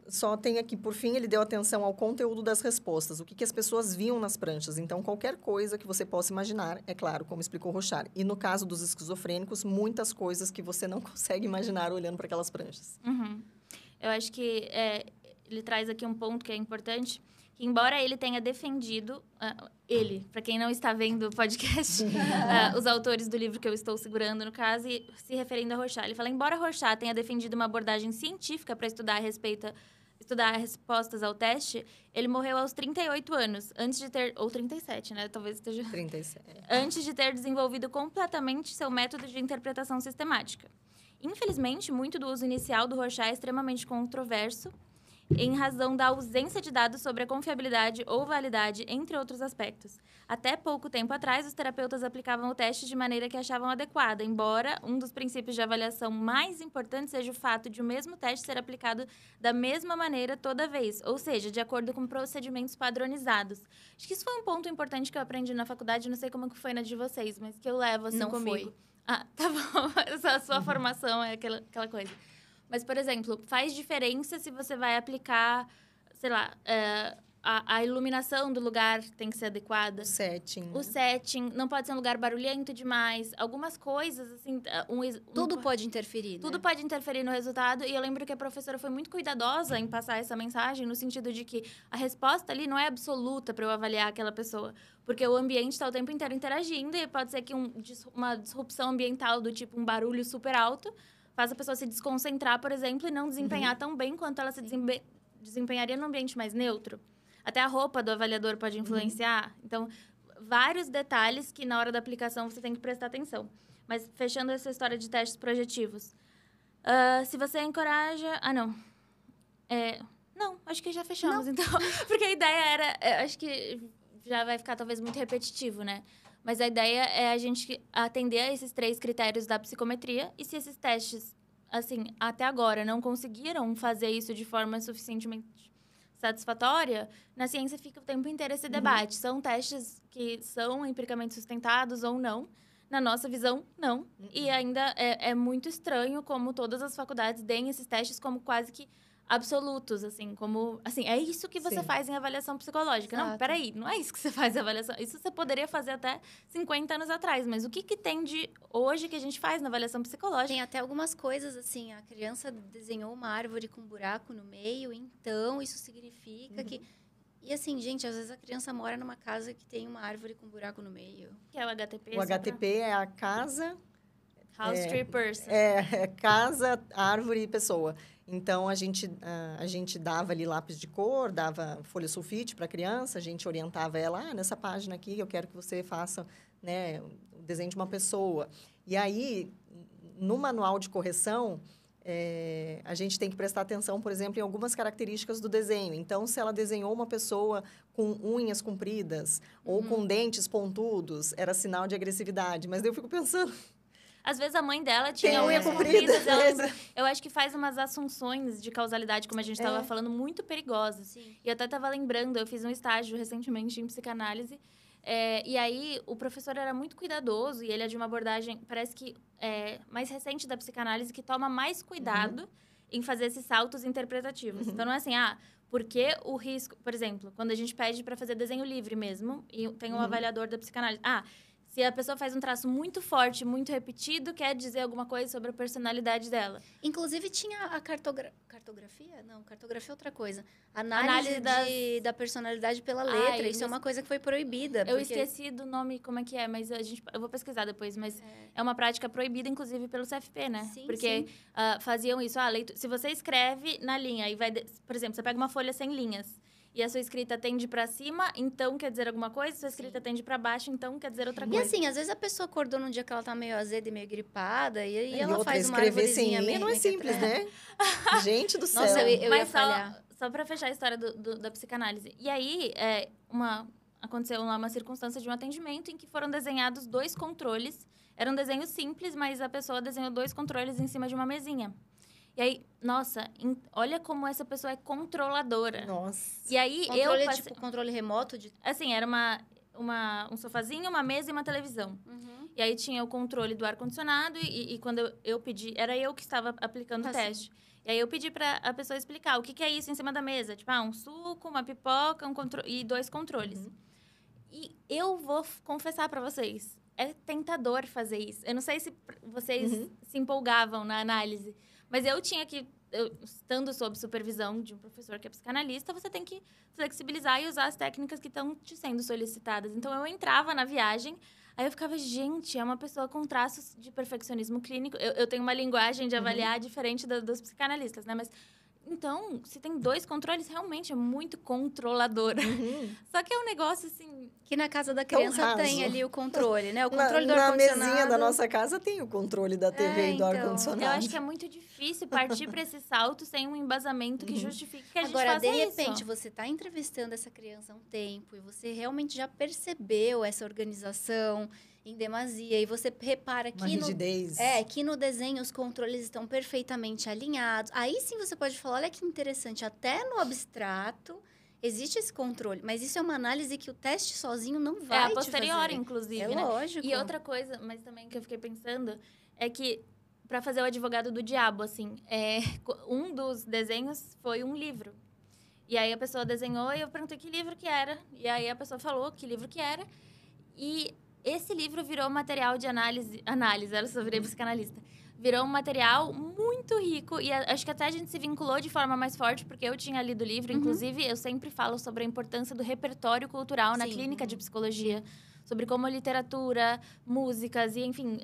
só tem aqui, por fim, ele deu atenção ao conteúdo das respostas, o que as pessoas viam nas pranchas. Então, qualquer coisa que você possa imaginar, é claro, como explicou Rorschach. E no caso dos esquizofrênicos, muitas coisas que você não consegue imaginar olhando para aquelas pranchas. Eu acho que ele traz aqui um ponto que é importante, que embora ele tenha defendido, para quem não está vendo o podcast, os autores do livro que eu estou segurando, no caso, e se referindo a Rorschach, ele fala, embora Rorschach tenha defendido uma abordagem científica para estudar respostas ao teste, ele morreu aos 38 anos, antes de ter... Ou 37, né? Talvez esteja... 37. Antes de ter desenvolvido completamente seu método de interpretação sistemática. Infelizmente, muito do uso inicial do Rorschach é extremamente controverso, em razão da ausência de dados sobre a confiabilidade ou validade, entre outros aspectos. Até pouco tempo atrás, os terapeutas aplicavam o teste de maneira que achavam adequada, embora um dos princípios de avaliação mais importantes seja o fato de o mesmo teste ser aplicado da mesma maneira toda vez, ou seja, de acordo com procedimentos padronizados. Acho que isso foi um ponto importante que eu aprendi na faculdade, não sei como que foi na de vocês, mas que eu levo assim comigo. Tá bom. A sua formação é aquela coisa. Mas, por exemplo, faz diferença se você vai aplicar, sei lá, a iluminação do lugar tem que ser adequada. O setting. O setting. Não pode ser um lugar barulhento demais. Algumas coisas, assim... Tudo pode interferir, Tudo pode interferir no resultado. E eu lembro que a professora foi muito cuidadosa em passar essa mensagem, no sentido de que a resposta ali não é absoluta para eu avaliar aquela pessoa. Porque o ambiente está o tempo inteiro interagindo e pode ser que uma disrupção ambiental do tipo um barulho super alto faz a pessoa se desconcentrar, por exemplo, e não desempenhar tão bem quanto ela se desempenharia num ambiente mais neutro. Até a roupa do avaliador pode influenciar. Então, vários detalhes que na hora da aplicação você tem que prestar atenção. Mas, fechando essa história de testes projetivos. Se você encoraja... Não, acho que já fechamos, então. Porque a ideia era... Acho que já vai ficar talvez muito repetitivo, né? Mas a ideia é a gente atender a esses 3 critérios da psicometria. E se esses testes, assim, até agora não conseguiram fazer isso de forma suficientemente satisfatória, na ciência fica o tempo inteiro esse debate. São testes que são empiricamente sustentados ou não? Na nossa visão, não. E ainda é muito estranho como todas as faculdades deem esses testes como quase que absolutos, assim, como... Assim, é isso que você faz em avaliação psicológica. Exato. Não, peraí, não é isso que você faz em avaliação. Isso você poderia fazer até 50 anos atrás. Mas o que tem de hoje que a gente faz na avaliação psicológica? Tem até algumas coisas, assim, a criança desenhou uma árvore com um buraco no meio, então isso significa que... E assim, gente, às vezes a criança mora numa casa que tem uma árvore com um buraco no meio. Que é o HTP. O HTP é a casa... House, Tree, Person. É casa, árvore e pessoa. Então, a gente dava ali lápis de cor, dava folha sulfite para a criança, a gente orientava ela, nessa página aqui, eu quero que você faça, né, o desenho de uma pessoa. E aí, no manual de correção, a gente tem que prestar atenção, por exemplo, em algumas características do desenho. Então, se ela desenhou uma pessoa com unhas compridas ou com dentes pontudos, era sinal de agressividade. Mas daí eu fico pensando... Às vezes a mãe dela tinha unha unhas comprida. compridas. Eu acho que faz umas assunções de causalidade, como a gente estava falando, muito perigosas. Sim. E eu até estava lembrando, eu fiz um estágio recentemente em psicanálise. E aí, o professor era muito cuidadoso. E ele é de uma abordagem, parece que mais recente da psicanálise, que toma mais cuidado em fazer esses saltos interpretativos. Então, não é assim, porque o risco... Por exemplo, quando a gente pede para fazer desenho livre mesmo, e tem um avaliador da psicanálise... Se a pessoa faz um traço muito forte, muito repetido, quer dizer alguma coisa sobre a personalidade dela. Inclusive, tinha a cartografia? Não, cartografia é outra coisa. Análise da personalidade pela letra. Isso é uma coisa que foi proibida. Eu esqueci do nome, como é que é, mas eu vou pesquisar depois. Mas é uma prática proibida, inclusive, pelo CFP, né? Sim, porque faziam isso. Se você escreve na linha, e vai, por exemplo, você pega uma folha sem linhas, e a sua escrita tende para cima, então quer dizer alguma coisa. Se a sua escrita tende para baixo, então quer dizer outra coisa. E assim, às vezes a pessoa acordou num dia que ela tá meio azeda e meio gripada, e ela outra, faz uma escrever sem arvorezinha linha não é simples, né? Gente do céu. Nossa, eu ia falhar. Só para fechar a história da psicanálise. E aí, aconteceu uma circunstância de um atendimento em que foram desenhados 2 controles. Era um desenho simples, mas a pessoa desenhou 2 controles em cima de uma mesinha. E aí, nossa, olha como essa pessoa é controladora. Nossa. E aí, controle, tipo, controle remoto? Assim, era um sofazinho, uma mesa e uma televisão. E aí, tinha o controle do ar-condicionado e quando eu pedi... Era eu que estava aplicando o teste. E aí, eu pedi para a pessoa explicar o que é isso em cima da mesa. Tipo, um suco, uma pipoca e 2 controles. E eu vou confessar para vocês, é tentador fazer isso. Eu não sei se vocês se empolgavam na análise, mas eu tinha que, estando sob supervisão de um professor que é psicanalista, você tem que flexibilizar e usar as técnicas que estão te sendo solicitadas. Então, eu entrava na viagem, aí eu ficava, gente, é uma pessoa com traços de perfeccionismo clínico. Eu tenho uma linguagem de avaliar diferente dos psicanalistas, né? Mas, então, se tem 2 controles, realmente é muito controladora. Só que é um negócio, assim... Que na casa da criança tem ali o controle, né? O controle do ar-condicionado. Na mesinha da nossa casa tem o controle da TV e do ar-condicionado. Eu acho que é muito difícil partir para esse salto sem um embasamento que justifique que a gente Agora, faça isso. Agora, de repente, você está entrevistando essa criança há um tempo e você realmente já percebeu essa organização em demasia e você repara que que no desenho os controles estão perfeitamente alinhados. Aí sim você pode falar, olha que interessante, até no abstrato existe esse controle, mas isso é uma análise que o teste sozinho não vai a posteriori, inclusive, é né? lógico. E outra coisa, mas também que eu fiquei pensando, é que para fazer o advogado do diabo, assim, um dos desenhos foi um livro. E aí a pessoa desenhou e eu perguntei que livro que era. E aí a pessoa falou que livro que era. E esse livro virou material de análise, ela só virei psicanalista. Virou um material muito rico e acho que até a gente se vinculou de forma mais forte porque eu tinha lido o livro. Inclusive, eu sempre falo sobre a importância do repertório cultural na clínica de psicologia. Sobre como literatura, músicas e, enfim...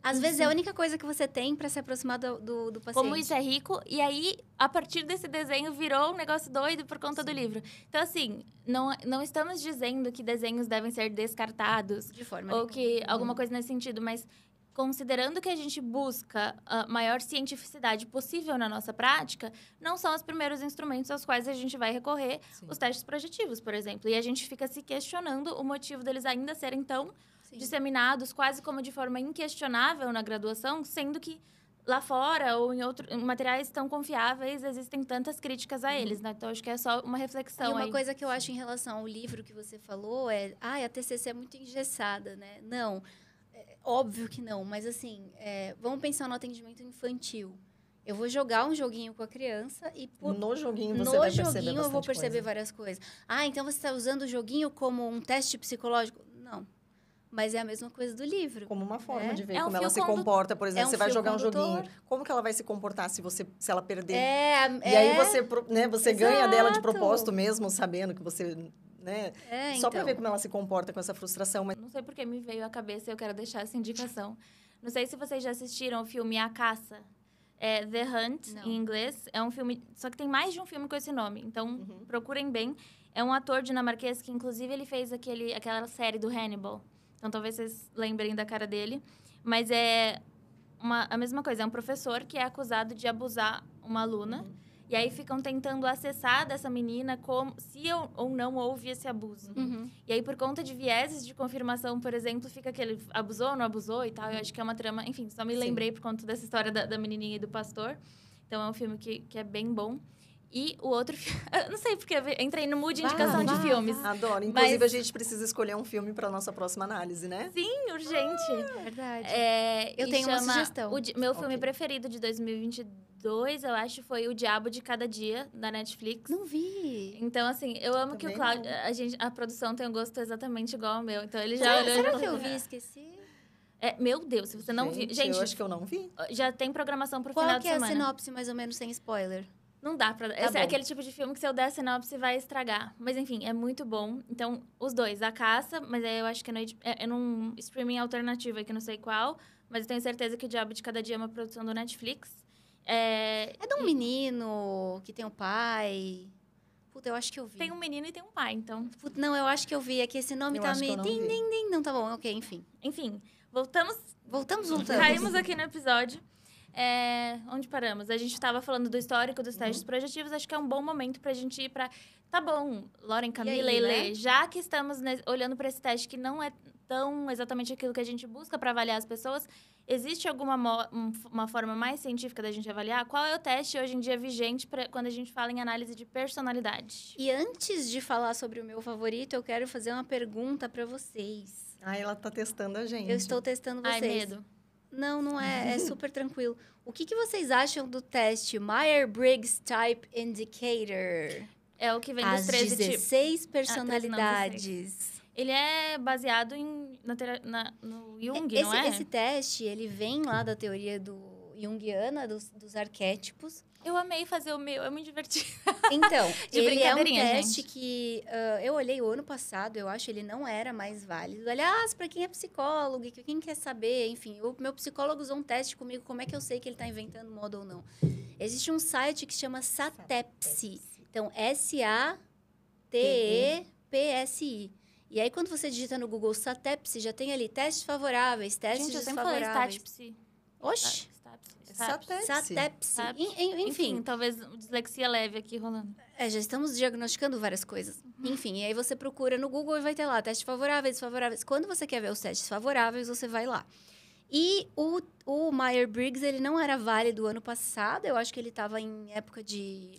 Às vezes é a única coisa que você tem para se aproximar do paciente. Como isso é rico. E aí, a partir desse desenho, virou um negócio doido por conta do livro. Então, assim, não estamos dizendo que desenhos devem ser descartados. De forma ou que alguma coisa nesse sentido. Mas considerando que a gente busca a maior cientificidade possível na nossa prática, não são os primeiros instrumentos aos quais a gente vai recorrer, Sim. os testes projetivos, por exemplo. E a gente fica se questionando o motivo deles ainda serem tão disseminados, quase como de forma inquestionável na graduação, sendo que lá fora ou em materiais tão confiáveis existem tantas críticas a eles, né? Então, acho que é só uma reflexão E uma aí. coisa que eu acho em relação ao livro que você falou é... a TCC é muito engessada, né? Não, óbvio que não. Mas, assim, vamos pensar no atendimento infantil. Eu vou jogar um joguinho com a criança e... No joguinho você vai perceber joguinho eu vou perceber coisa. várias coisas. Então você está usando o joguinho como um teste psicológico? Não. Mas é a mesma coisa do livro. Como uma forma de ver É um como ela se fio comporta. Por exemplo, um você vai fio jogar condutor. um joguinho. Como que ela vai se comportar se ela perder? E aí você ganha dela de Exato. propósito mesmo, sabendo que você... né? Só para então. ver como ela se comporta com essa frustração. Mas... Não sei porque me veio à cabeça e eu quero deixar essa indicação. Não sei se vocês já assistiram o filme A Caça. É The Hunt, Não. em inglês. É um filme... Só que tem mais de um filme com esse nome. Então, procurem bem. É um ator dinamarquês que, inclusive, ele fez aquela série do Hannibal. Então, talvez vocês lembrem da cara dele. Mas é a mesma coisa. É um professor que é acusado de abusar uma aluna. E aí, ficam tentando acessar dessa menina se ou não houve esse abuso. E aí, por conta de vieses de confirmação, por exemplo, fica aquele abusou, não abusou e tal. Eu acho que é uma trama... Enfim, só me lembrei por conta dessa história da menininha e do pastor. Então, é um filme que é bem bom. E o outro filme... Não sei, porque eu entrei no mood de indicação de filmes. Adoro. Inclusive, a gente precisa escolher um filme para nossa próxima análise, né? Sim, urgente. Verdade. Eu tenho uma sugestão. Meu filme preferido de 2022, eu acho, foi O Diabo de Cada Dia, da Netflix. Não vi. Então, assim, eu amo que o Cláudio... A produção tem um gosto exatamente igual ao meu. Então, ele já olhou... Será que eu vi? Esqueci. Meu Deus, se você não viu... Gente, eu acho que eu não vi. Já tem programação pro Qual final que de é a semana. sinopse, mais ou menos, sem spoiler? Não dá pra... Esse é aquele tipo de filme que se eu der sinopse vai estragar. Mas, enfim, é muito bom. Então, os dois. A Caça, mas aí eu acho que é num streaming alternativo aí, que eu não sei qual. Mas eu tenho certeza que O Diabo de Cada Dia é uma produção do Netflix. É de um menino que tem um pai... Puta, eu acho que eu vi. Tem um menino e tem um pai, então... Puta, não, eu acho que eu vi. É que esse nome Eu tá acho que me... eu não vi. Não, tá bom. Ok, enfim. Enfim, voltamos. Caímos aqui no episódio. Onde paramos? A gente estava falando do histórico dos testes projetivos. Acho que é um bom momento para a gente ir para... Tá bom, Lauren, Camila e Lê, já que estamos olhando para esse teste que não é tão exatamente aquilo que a gente busca para avaliar as pessoas, existe alguma uma forma mais científica da gente avaliar? Qual é o teste hoje em dia vigente quando a gente fala em análise de personalidade? E antes de falar sobre o meu favorito, eu quero fazer uma pergunta para vocês. Ela tá testando a gente. Eu estou testando vocês. Ai, medo. Não é. É super tranquilo. O que vocês acham do teste Myers-Briggs Type Indicator? É o que vem dos 13 tipos. 16 personalidades. Ele é baseado no Jung, não é? Esse teste, ele vem lá da teoria junguiana, dos arquétipos. Eu amei fazer o meu, eu me diverti. Então, ele é um brincadeirinha, teste gente. que eu olhei o ano passado, eu acho ele não era mais válido. Aliás, para quem é psicólogo e quem quer saber, enfim, o meu psicólogo usou um teste comigo, como é que eu sei que ele está inventando moda ou não? Existe um site que chama Satepsi. Então, SATEPSI. E aí, quando você digita no Google Satepsi, já tem ali testes favoráveis, testes Gente, eu sempre falei desfavoráveis. Statpsi. Oxi! Satepsi. Satepsi. Enfim, talvez dislexia leve aqui rolando. Já estamos diagnosticando várias coisas. Enfim, e aí você procura no Google e vai ter lá testes favoráveis, desfavoráveis. Quando você quer ver os testes favoráveis, você vai lá. E o Myers-Briggs, ele não era válido ano passado. Eu acho que ele estava em época de...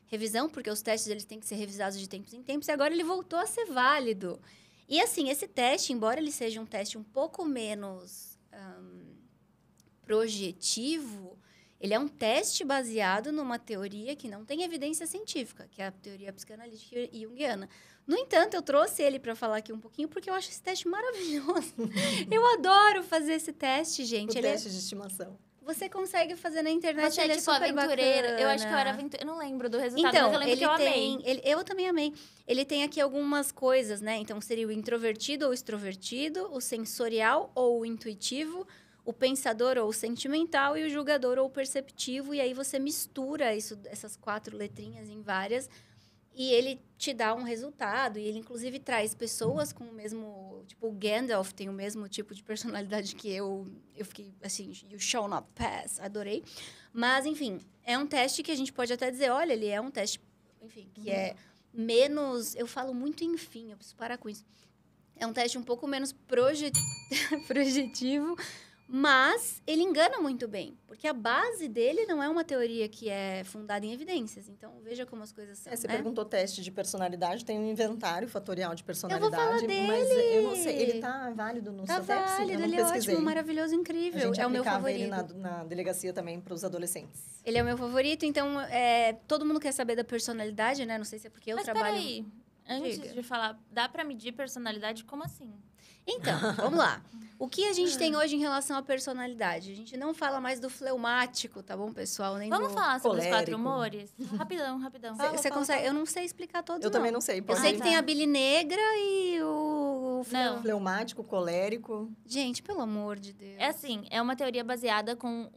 Revisão, porque os testes eles têm que ser revisados de tempos em tempos. E agora ele voltou a ser válido. E assim, esse teste, embora ele seja um teste um pouco menos projetivo, ele é um teste baseado numa teoria que não tem evidência científica, que é a teoria psicanalítica junguiana. No entanto, eu trouxe ele para falar aqui um pouquinho, porque eu acho esse teste maravilhoso. Eu adoro fazer esse teste, gente. O teste de estimação. Você consegue fazer na internet, Você ele é tipo super aventureira. bacana. Eu acho que eu era aventureira. Eu não lembro do resultado, Então, mas eu lembro que eu amei. Eu também amei. Ele tem aqui algumas coisas, né? Então, seria o introvertido ou extrovertido, o sensorial ou o intuitivo, o pensador ou o sentimental e o julgador ou o perceptivo. E aí, você mistura essas 4 letrinhas em várias. E ele te dá um resultado. E ele, inclusive, traz pessoas com o mesmo... Tipo, o Gandalf tem o mesmo tipo de personalidade que eu. Eu fiquei assim, you shall not pass. Adorei. Mas, enfim, é um teste que a gente pode até dizer, olha, ele é um teste, enfim, que é menos... Eu falo muito enfim, eu preciso parar com isso. É um teste um pouco menos projetivo, mas ele engana muito bem. Porque a base dele não é uma teoria que é fundada em evidências. Então, veja como as coisas são, Você né? perguntou teste de personalidade, tem um inventário fatorial de personalidade. Eu vou falar dele. Mas eu não sei, ele tá válido no Tá SOTEPS? válido, Eu não ele é pesquisei. ótimo, maravilhoso, A incrível. gente É o meu aplicava ele favorito. na delegacia também para os adolescentes. Ele é o meu favorito, então todo mundo quer saber da personalidade, né? Não sei se é porque eu Mas trabalho... peraí, antes Diga. de falar, dá pra medir personalidade? Como assim? Então, vamos lá. O que a gente tem hoje em relação à personalidade? A gente não fala mais do fleumático, tá bom, pessoal? Nem Vamos do... falar sobre os 4 colérico. humores? Rapidão, rapidão. Você consegue... Eu não sei explicar todos, Eu também não sei. Eu pode sei ir. que tem a bile negra e o... Não. Fleumático, colérico. Gente, pelo amor de Deus. É assim, é uma teoria baseada com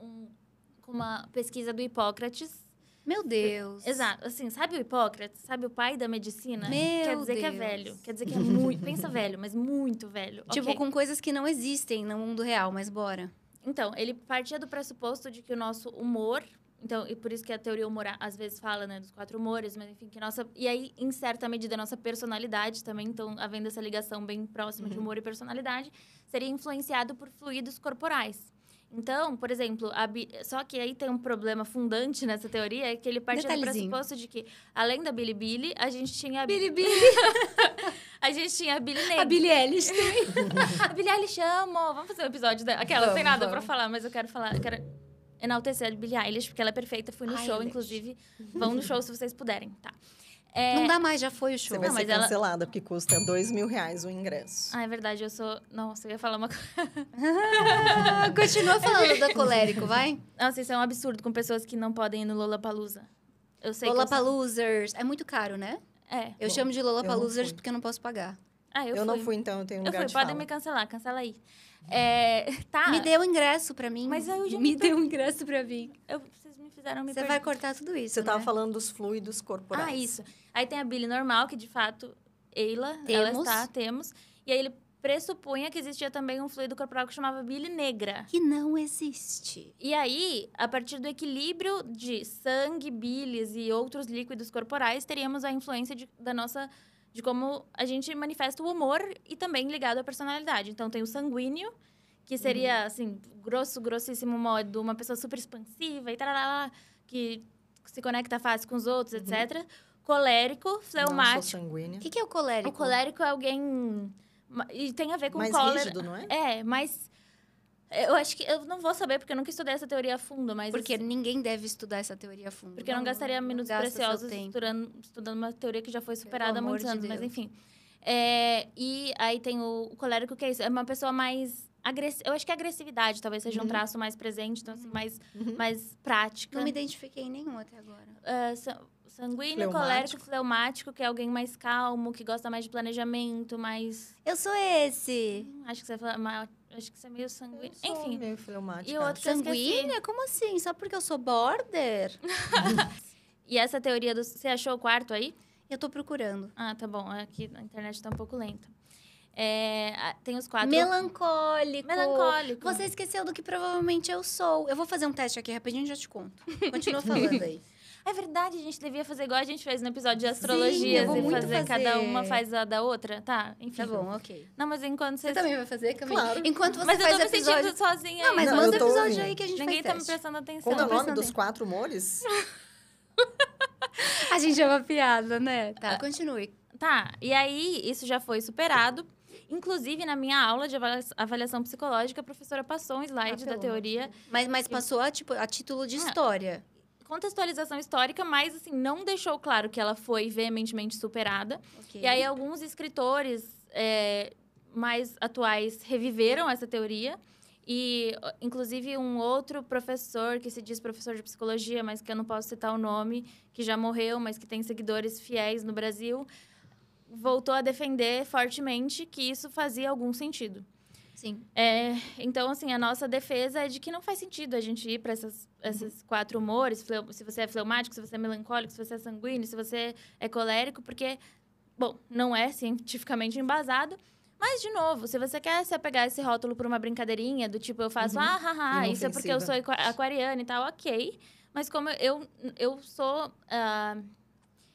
uma pesquisa do Hipócrates. Meu Deus. Exato. Assim, sabe o Hipócrates? Sabe o pai da medicina? Meu Quer dizer que é Deus. velho. Quer dizer que é muito... Pensa velho, mas muito velho. Tipo, Ok. com coisas que não existem no mundo real, mas bora. Então, ele partia do pressuposto de que o nosso humor... Então, e por isso que a teoria humoral às vezes fala, né, dos 4 humores, mas enfim, que nossa... E aí, em certa medida, a nossa personalidade também, então, havendo essa ligação bem próxima de humor e personalidade, seria influenciado por fluidos corporais. Então, por exemplo, só que aí tem um problema fundante nessa teoria, é que ele partia do Detalhezinho. pressuposto de que, além da bilibili, a gente tinha... Bilibili. A gente tinha a Billy Negra. A Billie Eilish. A Billie Eilish amo! Vamos fazer um episódio dela. Aquela, não tem Vamos, nada pra vamos. falar, mas eu quero falar... Eu quero enaltecer a Billie Eilish, porque ela é perfeita. Fui no show, Eilish. inclusive. Vão no show se vocês puderem, tá? Não dá mais, já foi o show. Você vai Não, ser mas ela- cancelada, porque custa R$2.000 o ingresso. Ah, é verdade, eu sou... Nossa, eu ia falar uma coisa... Continua falando da colérico, vai. Nossa, isso é um absurdo com pessoas que não podem ir no Lollapalooza. Eu sei Lollapaloozers. É muito caro, né? que... É. Eu Bom, chamo de eu não Lollapaloozers fui. porque eu não posso pagar. Ah, Eu não fui, então eu tenho um Eu lugar fui, de podem fala. me cancelar, cancela aí. Tá. Me dê o ingresso pra mim. Mas aí eu já Me me dê o ingresso pra mim. Vocês me fizeram me Você vai cortar tudo isso, Você né? tava falando dos fluidos corporais. Ah, isso. Aí tem a Billy normal, que de fato, ela temos. E aí ele pressupunha que existia também um fluido corporal que chamava Billy negra. Que não existe. E aí, a partir do equilíbrio de sangue, bilis e outros líquidos corporais, teríamos a influência de como a gente manifesta o humor e também ligado à personalidade. Então, tem o sanguíneo, que seria, assim, grossíssimo modo, uma pessoa super expansiva e tal, que se conecta fácil com os outros, etc. Colérico, Não, sou fleumático. sanguínea. O que é o colérico? O colérico é alguém... E tem a ver com Mais cólera. rígido, não é? É, mas... Eu acho que... Eu não vou saber, porque eu nunca estudei essa teoria a fundo, mas... Porque ninguém deve estudar essa teoria a fundo. Porque eu não gastaria minutos gasta seu preciosos tempo. estudando uma teoria que já foi superada há amor muitos de anos, mas Deus. enfim. E aí tem o colérico, que é isso. É uma pessoa mais agressiva. Eu acho que a agressividade talvez seja um traço mais presente, então, assim, mais prática. Não me identifiquei em nenhum até agora. Sanguíneo, Fleumático. colérico, fleumático, que é alguém mais calmo, que gosta mais de planejamento, mais... Eu sou esse. Acho que você vai falar... Acho que você é meio sanguíneo. Eu sou Enfim. meio fleumática. E o outro que eu esqueci. Sanguínea? Como assim? Só porque eu sou border? E essa teoria do... Você achou o quarto aí? Eu tô procurando. Ah, tá bom. Aqui a internet tá um pouco lenta. Tem os 4... Melancólico. Melancólico. Você esqueceu do que provavelmente eu sou. Eu vou fazer um teste aqui rapidinho e já te conto. Continua falando aí. É verdade, a gente devia fazer igual a gente fez no episódio de astrologia. eu vou muito fazer. Cada uma faz a da outra. Tá, enfim. Tá bom, ok. Não, mas enquanto Você vocês... também vai fazer, Camila? Claro. Enquanto você Mas eu faz tô me episódio... sentindo sozinha. Não, mas aí. Não, manda eu tô episódio ouvindo. aí que a gente Ninguém tá faz me teste. prestando atenção. Como é o nome prestando dos 4 humores? A gente é uma piada, né? Tá, continue. Tá, e aí isso já foi superado. Inclusive, na minha aula de avaliação psicológica, a professora passou um slide da pelo teoria. Mas passou a título de história. Contextualização histórica, mas assim, não deixou claro que ela foi veementemente superada. Ok. E aí, alguns escritores mais atuais reviveram essa teoria. E, inclusive, um outro professor, que se diz professor de psicologia, mas que eu não posso citar o nome, que já morreu, mas que tem seguidores fiéis no Brasil, voltou a defender fortemente que isso fazia algum sentido. Sim. Então, assim, a nossa defesa é de que não faz sentido a gente ir para esses 4 humores, se você é fleumático, se você é melancólico, se você é sanguíneo, se você é colérico, porque, bom, não é cientificamente embasado. Mas, de novo, se você quer se apegar a esse rótulo por uma brincadeirinha, do tipo, eu faço, isso é porque eu sou aquariana e tal, ok. Mas como eu sou...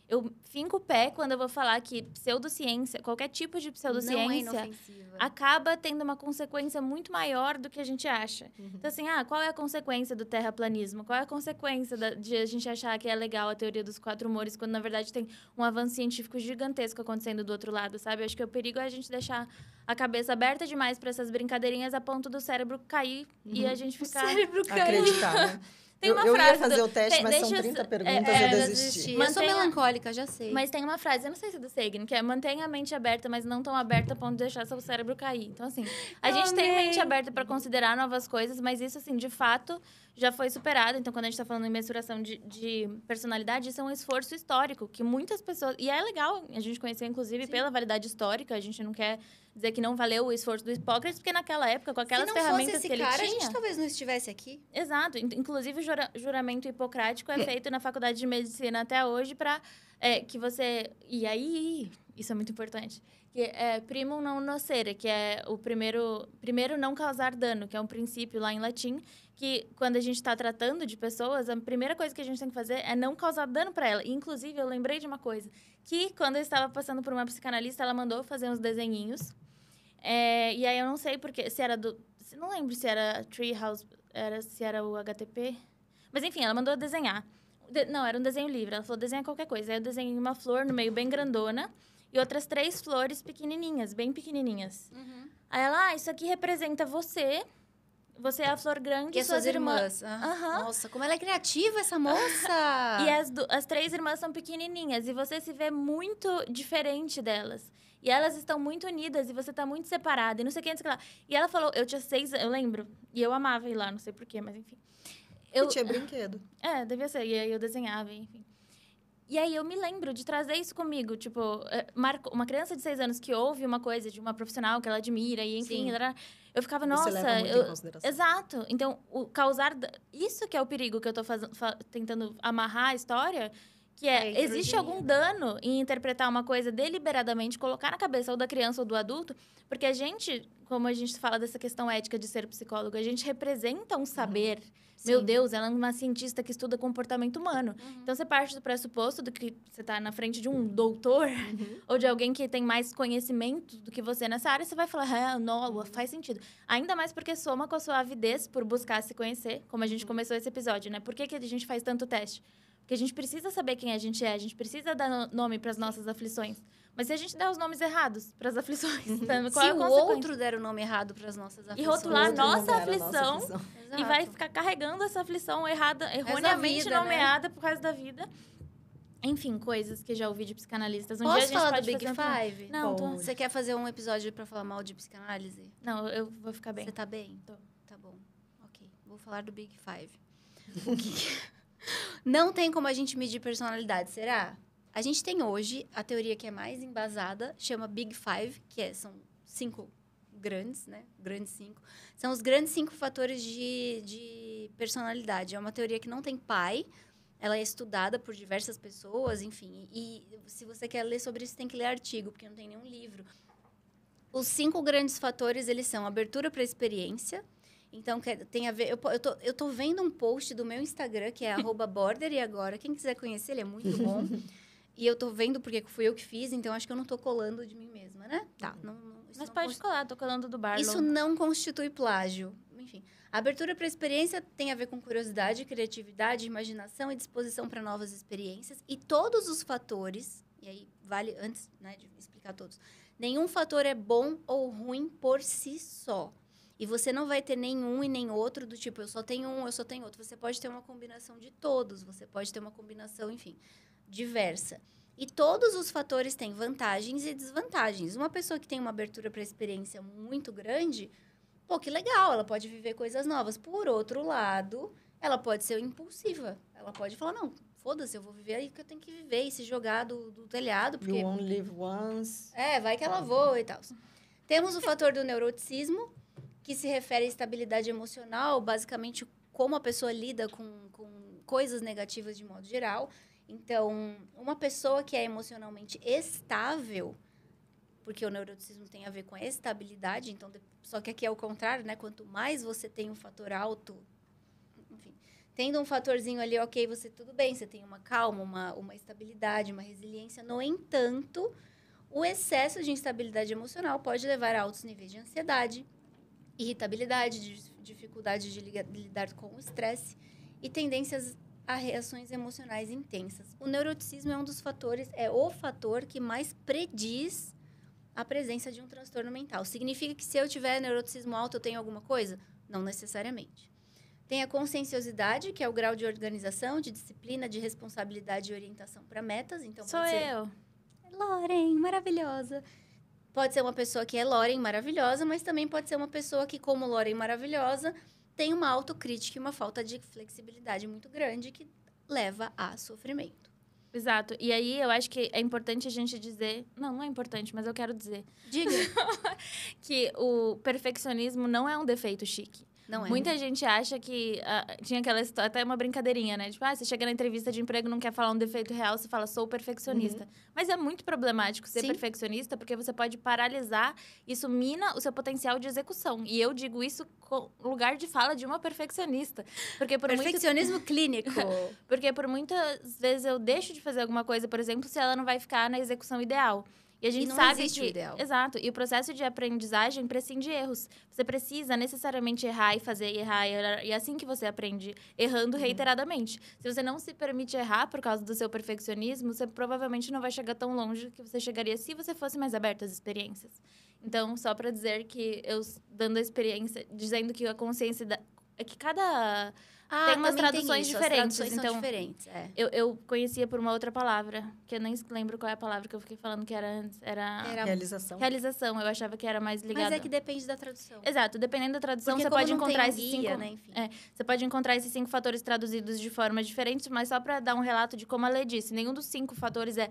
eu finco o pé quando eu vou falar que pseudociência, qualquer tipo de pseudociência, acaba tendo uma consequência muito maior do que a gente acha. Então, assim, qual é a consequência do terraplanismo? Qual é a consequência de a gente achar que é legal a teoria dos 4 humores, quando, na verdade, tem um avanço científico gigantesco acontecendo do outro lado, sabe? Eu acho que o perigo é a gente deixar a cabeça aberta demais para essas brincadeirinhas a ponto do cérebro cair e a gente ficar... O cérebro cair. Acreditar, né? Eu ia fazer o teste, mas são 30 perguntas e eu desisti. Eu sou melancólica, já sei. Mas tem uma frase, eu não sei se é do Sagan, que é mantenha a mente aberta, mas não tão aberta a ponto de deixar seu cérebro cair. Então, assim, a gente tem mente aberta para considerar novas coisas, mas isso, assim, de fato, já foi superado. Então, quando a gente está falando em mensuração de personalidade, isso é um esforço histórico, que muitas pessoas... E é legal a gente conhecer, inclusive, pela validade histórica. A gente não quer dizer que não valeu o esforço do Hipócrates, porque naquela época, com aquelas ferramentas que ele tinha... a gente talvez não estivesse aqui. Exato. Inclusive, o juramento hipocrático é feito na Faculdade de Medicina até hoje para que você... E aí, isso é muito importante. Que é primum non nocere, que é o primeiro não causar dano, que é um princípio lá em latim, que quando a gente está tratando de pessoas, a primeira coisa que a gente tem que fazer é não causar dano para ela. E, inclusive, eu lembrei de uma coisa, que quando eu estava passando por uma psicanalista, ela mandou fazer uns desenhinhos. E aí eu não sei porque, se era do... Não lembro se era Treehouse, se era o HTP. Mas, enfim, ela mandou desenhar. Não, era um desenho livre. Ela falou, desenha qualquer coisa. Aí eu desenhei uma flor no meio bem grandona e outras 3 flores pequenininhas, bem pequenininhas. Aí ela, isso aqui representa você. Você é a flor grande e suas irmãs. Nossa, como ela é criativa, essa moça! E as 3 irmãs são pequenininhas. E você se vê muito diferente delas. E elas estão muito unidas e você está muito separada. E não sei o que, não sei o que lá. E ela falou, eu tinha 6, eu lembro. E eu amava ir lá, não sei porquê, mas enfim. Eu tinha brinquedo. Devia ser. E aí eu desenhava, enfim. E aí eu me lembro de trazer isso comigo. Tipo, uma criança de 6 anos que ouve uma coisa de uma profissional que ela admira e, enfim... Eu ficava, nossa... Você leva muito em consideração. Exato. Então, isso que é o perigo que eu tô tentando amarrar a história... Que existe algum dano em interpretar uma coisa deliberadamente, colocar na cabeça ou da criança ou do adulto, porque a gente, como a gente fala dessa questão ética de ser psicólogo, a gente representa um saber. Meu Deus, ela é uma cientista que estuda comportamento humano. Então, você parte do pressuposto do que você está na frente de um doutor ou de alguém que tem mais conhecimento do que você nessa área, você vai falar, não, faz sentido. Ainda mais porque soma com a sua avidez por buscar se conhecer, como a gente começou esse episódio, né? Por que a gente faz tanto teste? Porque a gente precisa saber quem a gente precisa dar nome para as nossas aflições. Mas se a gente der os nomes errados para as aflições, qual é a consequência? Se o outro der o nome errado para as nossas aflições. E rotular nossa aflição. E vai ficar carregando essa aflição erroneamente nomeada pro resto da vida. Enfim, coisas que já ouvi de psicanalistas. Posso dia a gente falar pode do Big Five? Não, Você quer fazer um episódio para falar mal de psicanálise? Não, eu vou ficar bem. Você tá bem? Tô. Tá bom. Ok. Vou falar do Big Five. O que... Não tem como a gente medir personalidade, será? A gente tem hoje a teoria que é mais embasada, chama Big Five, que são 5 grandes, né? Grandes 5. São os grandes 5 fatores de personalidade. É uma teoria que não tem pai, ela é estudada por diversas pessoas, enfim. E se você quer ler sobre isso, tem que ler artigo, porque não tem nenhum livro. Os 5 grandes fatores, eles são abertura para a experiência. Então, tem a ver... Eu tô vendo um post do meu Instagram, que é @border, e agora, quem quiser conhecer, ele é muito bom. E eu tô vendo porque fui eu que fiz, então acho que eu não tô colando de mim mesma, né? Tá. Mas pode colar, tô colando do Barlow. Isso não constitui plágio. Enfim, a abertura para a experiência tem a ver com curiosidade, criatividade, imaginação e disposição para novas experiências. E todos os fatores, e aí vale, antes, né, de explicar todos, nenhum fator é bom ou ruim por si só. E você não vai ter nenhum e nem outro do tipo, eu só tenho um, eu só tenho outro. Você pode ter uma combinação de todos, você pode ter uma combinação, enfim, diversa. E todos os fatores têm vantagens e desvantagens. Uma pessoa que tem uma abertura para a experiência muito grande, pô, que legal, ela pode viver coisas novas. Por outro lado, ela pode ser impulsiva. Ela pode falar, não, foda-se, eu vou viver aí que eu tenho que viver e se jogar do telhado. Porque... You only live once. Vai que ela voa e tal. Temos o fator do neuroticismo, que se refere à estabilidade emocional, basicamente como a pessoa lida com coisas negativas de modo geral. Então, uma pessoa que é emocionalmente estável, porque o neuroticismo tem a ver com a estabilidade, então, só que aqui é o contrário, né? Quanto mais você tem um fator alto, enfim, tendo um fatorzinho ali, ok, você tudo bem, você tem uma calma, uma estabilidade, uma resiliência. No entanto, o excesso de instabilidade emocional pode levar a altos níveis de ansiedade, irritabilidade, dificuldade de lidar com o estresse e tendências a reações emocionais intensas. O neuroticismo é um dos fatores, é o fator que mais prediz a presença de um transtorno mental. Significa que se eu tiver neuroticismo alto, eu tenho alguma coisa? Não necessariamente. Tem a conscienciosidade, que é o grau de organização, de disciplina, de responsabilidade e orientação para metas. Então, Sou eu. Loren, maravilhosa. Pode ser uma pessoa que é Loren, maravilhosa, mas também pode ser uma pessoa que, como Loren maravilhosa, tem uma autocrítica e uma falta de flexibilidade muito grande que leva a sofrimento. Exato. E aí, eu acho que é importante a gente dizer... Não é importante, mas eu quero dizer. Diga. Que o perfeccionismo não é um defeito chique. Não é. Muita gente acha que... tinha aquela história, até uma brincadeirinha, né? Tipo, você chega na entrevista de emprego e não quer falar um defeito real, você fala, sou perfeccionista. Mas é muito problemático ser perfeccionista, porque você pode paralisar, isso mina o seu potencial de execução. E eu digo isso com lugar de fala de uma perfeccionista. Porque por perfeccionismo clínico. Porque por muitas vezes eu deixo de fazer alguma coisa, por exemplo, se ela não vai ficar na execução ideal. E a gente não sabe existe que... o ideal. Exato. E o processo de aprendizagem prescinde de erros. Você precisa necessariamente errar e fazer, e errar. E é assim que você aprende, errando reiteradamente. Se você não se permite errar por causa do seu perfeccionismo, você provavelmente não vai chegar tão longe que você chegaria se você fosse mais aberto às experiências. Então, só para dizer que eu, dando a experiência, dizendo que a consciência... É que cada... tem umas traduções diferentes. As traduções então, são diferentes, é. Eu conhecia por uma outra palavra, que eu nem lembro qual é a palavra que eu fiquei falando que era antes. Era realização. Realização, eu achava que era mais ligada. Mas é que depende da tradução. Exato, dependendo da tradução, porque você pode não encontrar tem esses guia, 5... né? Enfim. você pode encontrar esses 5 fatores traduzidos de formas diferentes, mas só para dar um relato de como a Lê disse, nenhum dos 5 fatores é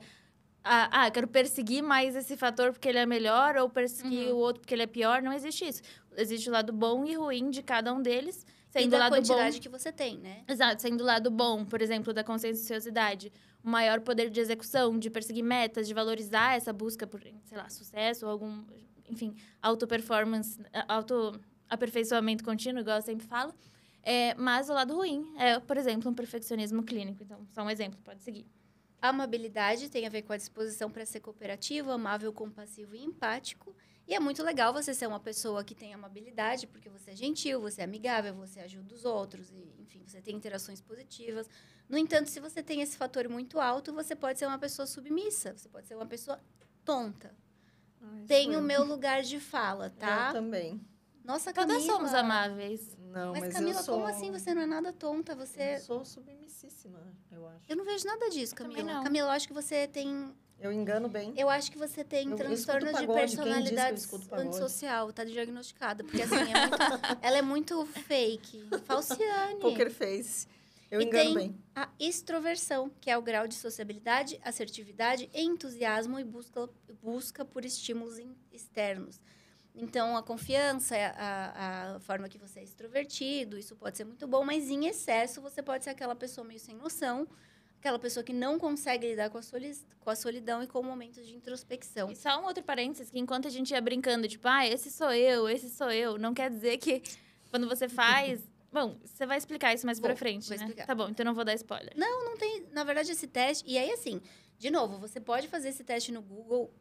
eu quero perseguir mais esse fator porque ele é melhor ou perseguir o outro porque ele é pior. Não existe isso. Existe o lado bom e ruim de cada um deles. E da quantidade que você tem, né? Exato. Sendo o lado bom, por exemplo, da conscienciosidade, o maior poder de execução, de perseguir metas, de valorizar essa busca por, sei lá, sucesso ou algum, enfim, auto-performance, auto-aperfeiçoamento contínuo, igual eu sempre falo. Mas o lado ruim é, por exemplo, um perfeccionismo clínico. Então, só um exemplo, pode seguir. A amabilidade tem a ver com a disposição para ser cooperativo, amável, compassivo e empático. E é muito legal você ser uma pessoa que tem amabilidade, porque você é gentil, você é amigável, você ajuda os outros, e, enfim, você tem interações positivas. No entanto, se você tem esse fator muito alto, você pode ser uma pessoa submissa, você pode ser uma pessoa tonta. Tem o meu lugar de fala, tá? Eu também. Nossa, Camila... Todas somos amáveis. Não, mas Camila, eu sou... como assim? Você não é nada tonta, você... Eu sou submissíssima, eu acho. Eu não vejo nada disso, Também Camila. não. Camila, eu acho que você tem... Eu engano bem. Eu acho que você tem transtorno de personalidade antissocial. Tá diagnosticada. Porque, assim, ela é muito fake. Falciane. Poker face. Eu engano bem. A extroversão, que é o grau de sociabilidade, assertividade, entusiasmo e busca por estímulos externos. Então, a confiança, a forma que você é extrovertido, isso pode ser muito bom, mas em excesso você pode ser aquela pessoa meio sem noção, aquela pessoa que não consegue lidar com a solidão e com momentos de introspecção. E só um outro parênteses, que enquanto a gente ia brincando, tipo, esse sou eu, não quer dizer que quando você faz... Bom, você vai explicar isso mais pra frente, vou né? Explicar. Tá bom, então não vou dar spoiler. Não tem... Na verdade, esse teste... E aí, assim, de novo, você pode fazer esse teste no Google...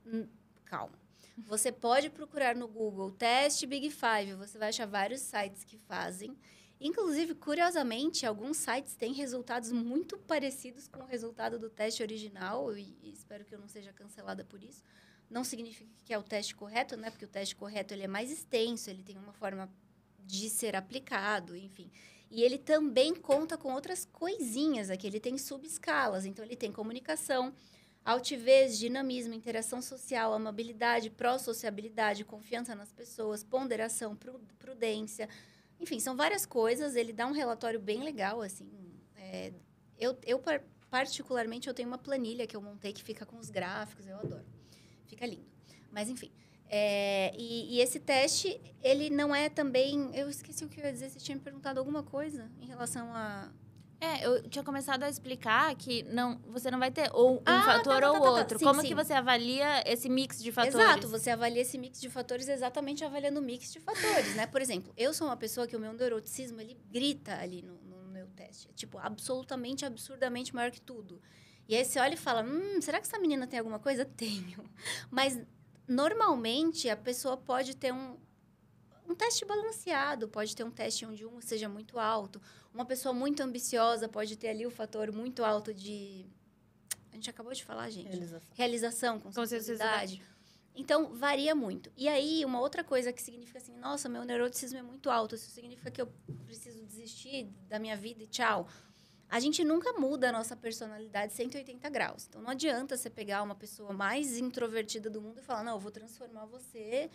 Calma. Você pode procurar no Google teste Big Five. Você vai achar vários sites que fazem. Inclusive, curiosamente, alguns sites têm resultados muito parecidos com o resultado do teste original. E espero que eu não seja cancelada por isso. Não significa que é o teste correto, né? Porque o teste correto ele é mais extenso, ele tem uma forma de ser aplicado, enfim. E ele também conta com outras coisinhas aqui. Ele tem subescalas. Então, ele tem comunicação, altivez, dinamismo, interação social, amabilidade, pró-sociabilidade, confiança nas pessoas, ponderação, prudência. Enfim, são várias coisas. Ele dá um relatório bem legal, assim. Particularmente, eu tenho uma planilha que eu montei que fica com os gráficos. Eu adoro. Fica lindo. Mas, enfim. E esse teste, ele não é também... Eu esqueci o que eu ia dizer, você tinha me perguntado alguma coisa em relação a... Eu tinha começado a explicar que você não vai ter ou um fator tá, ou outro. Sim, Como sim. que você avalia esse mix de fatores? Exato, você avalia esse mix de fatores exatamente avaliando o mix de fatores, né? Por exemplo, eu sou uma pessoa que o meu neuroticismo, ele grita ali no meu teste. É, tipo, absolutamente, absurdamente maior que tudo. E aí você olha e fala, será que essa menina tem alguma coisa? Tenho. Mas, normalmente, a pessoa pode ter um teste balanceado, pode ter um teste onde seja muito alto. Uma pessoa muito ambiciosa pode ter ali o fator muito alto de... A gente acabou de falar, gente. Realização, conscienciosidade. Então, varia muito. E aí, uma outra coisa que significa assim, nossa, meu neuroticismo é muito alto, isso significa que eu preciso desistir da minha vida e tchau. A gente nunca muda a nossa personalidade 180 graus. Então, não adianta você pegar uma pessoa mais introvertida do mundo e falar, não, eu vou transformar você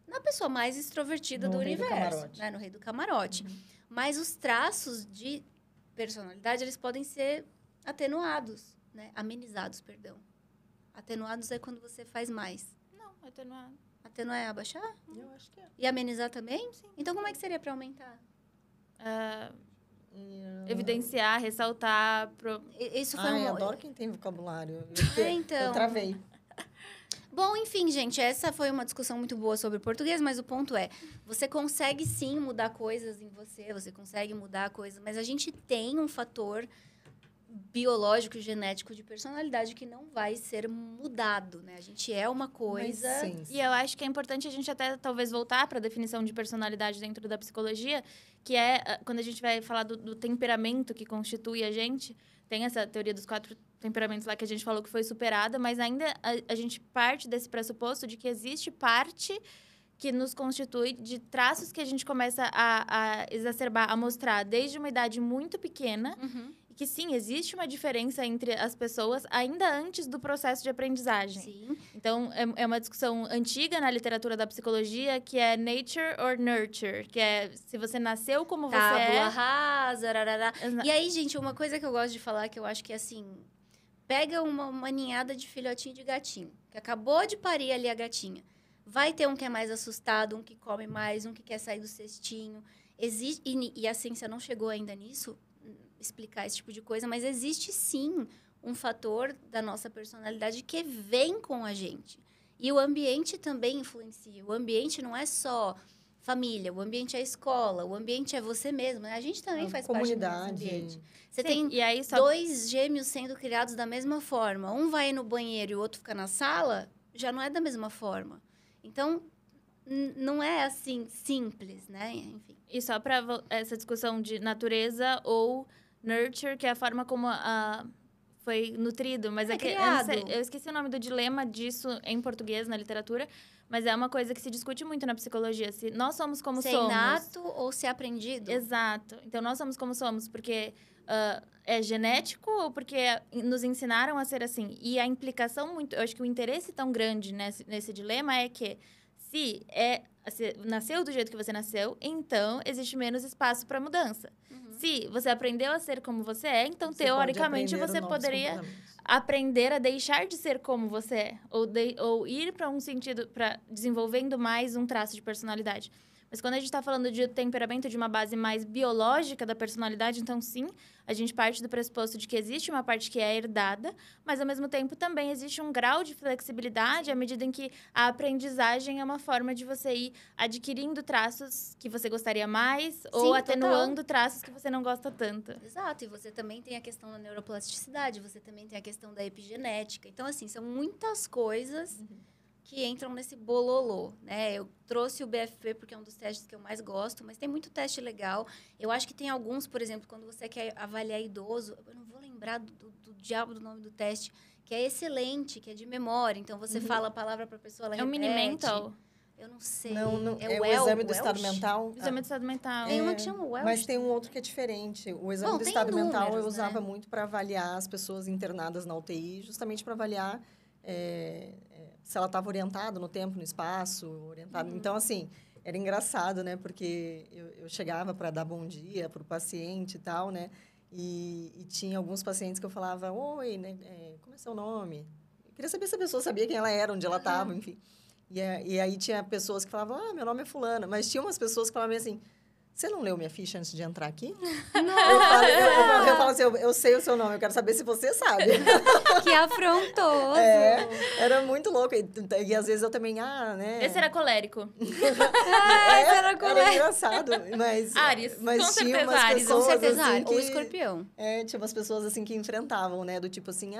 na pessoa mais extrovertida do universo. Né? No rei do camarote. Mas os traços de personalidade, eles podem ser atenuados, né? Amenizados, perdão. Atenuados é quando você faz mais. Não, atenuar. Atenuar é abaixar? Eu acho que é. E amenizar também? Sim. Então, como é que seria para aumentar? Evidenciar, ressaltar... Isso foi eu adoro quem tem vocabulário. Então... Eu travei. Bom, enfim, gente, essa foi uma discussão muito boa sobre português, mas o ponto é, você consegue sim mudar coisas em você consegue mudar coisas, mas a gente tem um fator biológico e genético de personalidade que não vai ser mudado, né? A gente é uma coisa... Sim. E eu acho que é importante a gente até talvez voltar para a definição de personalidade dentro da psicologia, que é quando a gente vai falar do temperamento que constitui a gente, tem essa teoria dos 4 temperamentos lá que a gente falou que foi superada, mas ainda a gente parte desse pressuposto de que existe parte que nos constitui de traços que a gente começa a exacerbar, a mostrar desde uma idade muito pequena, que sim, existe uma diferença entre as pessoas ainda antes do processo de aprendizagem. Sim. Então, é uma discussão antiga na literatura da psicologia, que é nature or nurture, que é se você nasceu como você é... Tábula rasa, rarará. E aí, gente, uma coisa que eu gosto de falar, que eu acho que é assim... Pega uma ninhada de filhotinho de gatinho, que acabou de parir ali a gatinha. Vai ter um que é mais assustado, um que come mais, um que quer sair do cestinho. E a ciência não chegou ainda nisso, explicar esse tipo de coisa, mas existe sim um fator da nossa personalidade que vem com a gente. E o ambiente também influencia. O ambiente não é só família, o ambiente é escola, o ambiente é você mesmo, né? A gente também faz parte do ambiente. Você tem e aí só... 2 gêmeos sendo criados da mesma forma. Um vai no banheiro e o outro fica na sala, já não é da mesma forma. Então, não é assim simples, né? Enfim. E só para essa discussão de natureza ou nurture, que é a forma como foi nutrido. Mas é que eu esqueci o nome do dilema disso em português, na literatura. Mas é uma coisa que se discute muito na psicologia. Se nós somos como somos... Se é inato ou se é aprendido. Exato. Então, nós somos como somos porque é genético ou porque nos ensinaram a ser assim. E a implicação eu acho que o interesse tão grande nesse dilema é que se nasceu do jeito que você nasceu, então existe menos espaço para mudança. Se você aprendeu a ser como você é, então, teoricamente, você poderia aprender a deixar de ser como você é. Ou ir para um sentido, para desenvolvendo mais um traço de personalidade. Mas quando a gente está falando de temperamento, de uma base mais biológica da personalidade, então, sim, a gente parte do pressuposto de que existe uma parte que é herdada, mas, ao mesmo tempo, também existe um grau de flexibilidade à medida em que a aprendizagem é uma forma de você ir adquirindo traços que você gostaria mais ou atenuando traços que você não gosta tanto. Exato, e você também tem a questão da neuroplasticidade, você também tem a questão da epigenética. Então, assim, são muitas coisas... que entram nesse bololô, né? Eu trouxe o BFP porque é um dos testes que eu mais gosto, mas tem muito teste legal. Eu acho que tem alguns, por exemplo, quando você quer avaliar idoso, eu não vou lembrar do diabo do nome do teste, que é excelente, que é de memória. Então, você fala a palavra para a pessoa, ela repete. É o Mini-Mental? Eu não sei. Não, é o exame do estado mental. O exame do estado mental. Tem uma que chama Welch. Mas tem um outro que é diferente. O exame do estado mental eu usava muito para avaliar as pessoas internadas na UTI, justamente para avaliar... se ela estava orientada no tempo, no espaço, orientada. Então, assim, era engraçado, né? Porque eu chegava para dar bom dia para o paciente e tal, né? E tinha alguns pacientes que eu falava, oi, né? Como é seu nome? Eu queria saber se a pessoa sabia quem ela era, onde ela estava, enfim. E aí tinha pessoas que falavam, meu nome é fulana. Mas tinha umas pessoas que falavam assim, você não leu minha ficha antes de entrar aqui? Não. Eu falo assim, eu sei o seu nome, eu quero saber se você sabe. Que afrontoso. Era muito louco. E às vezes eu também, né? Esse era colérico. Era Era engraçado. Mas, Ares, mas com tinha certeza umas Ares. pessoas, Com certeza, assim, Ares. Ou Escorpião. tinha umas pessoas assim que enfrentavam, né? Do tipo assim,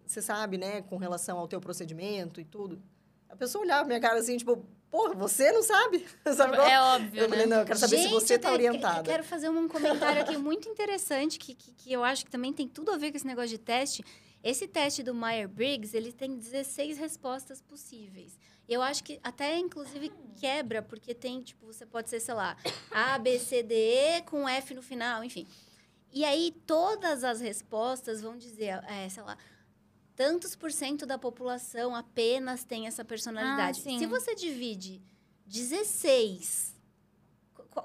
você sabe, né? Com relação ao teu procedimento e tudo. A pessoa olhava pra minha cara assim, tipo, porra, você não sabe? Sabe qual? É óbvio, Eu falei, né? não, eu quero saber se você tá eu orientada. quero fazer um comentário aqui muito interessante, que eu acho que também tem tudo a ver com esse negócio de teste. Esse teste do Myers-Briggs, ele tem 16 respostas possíveis. Eu acho que até, inclusive, quebra, porque tem, tipo, você pode ser, sei lá, A, B, C, D, E, com F no final, enfim. E aí, todas as respostas vão dizer, sei lá, tantos por cento da população apenas tem essa personalidade. sim. Se você divide 16,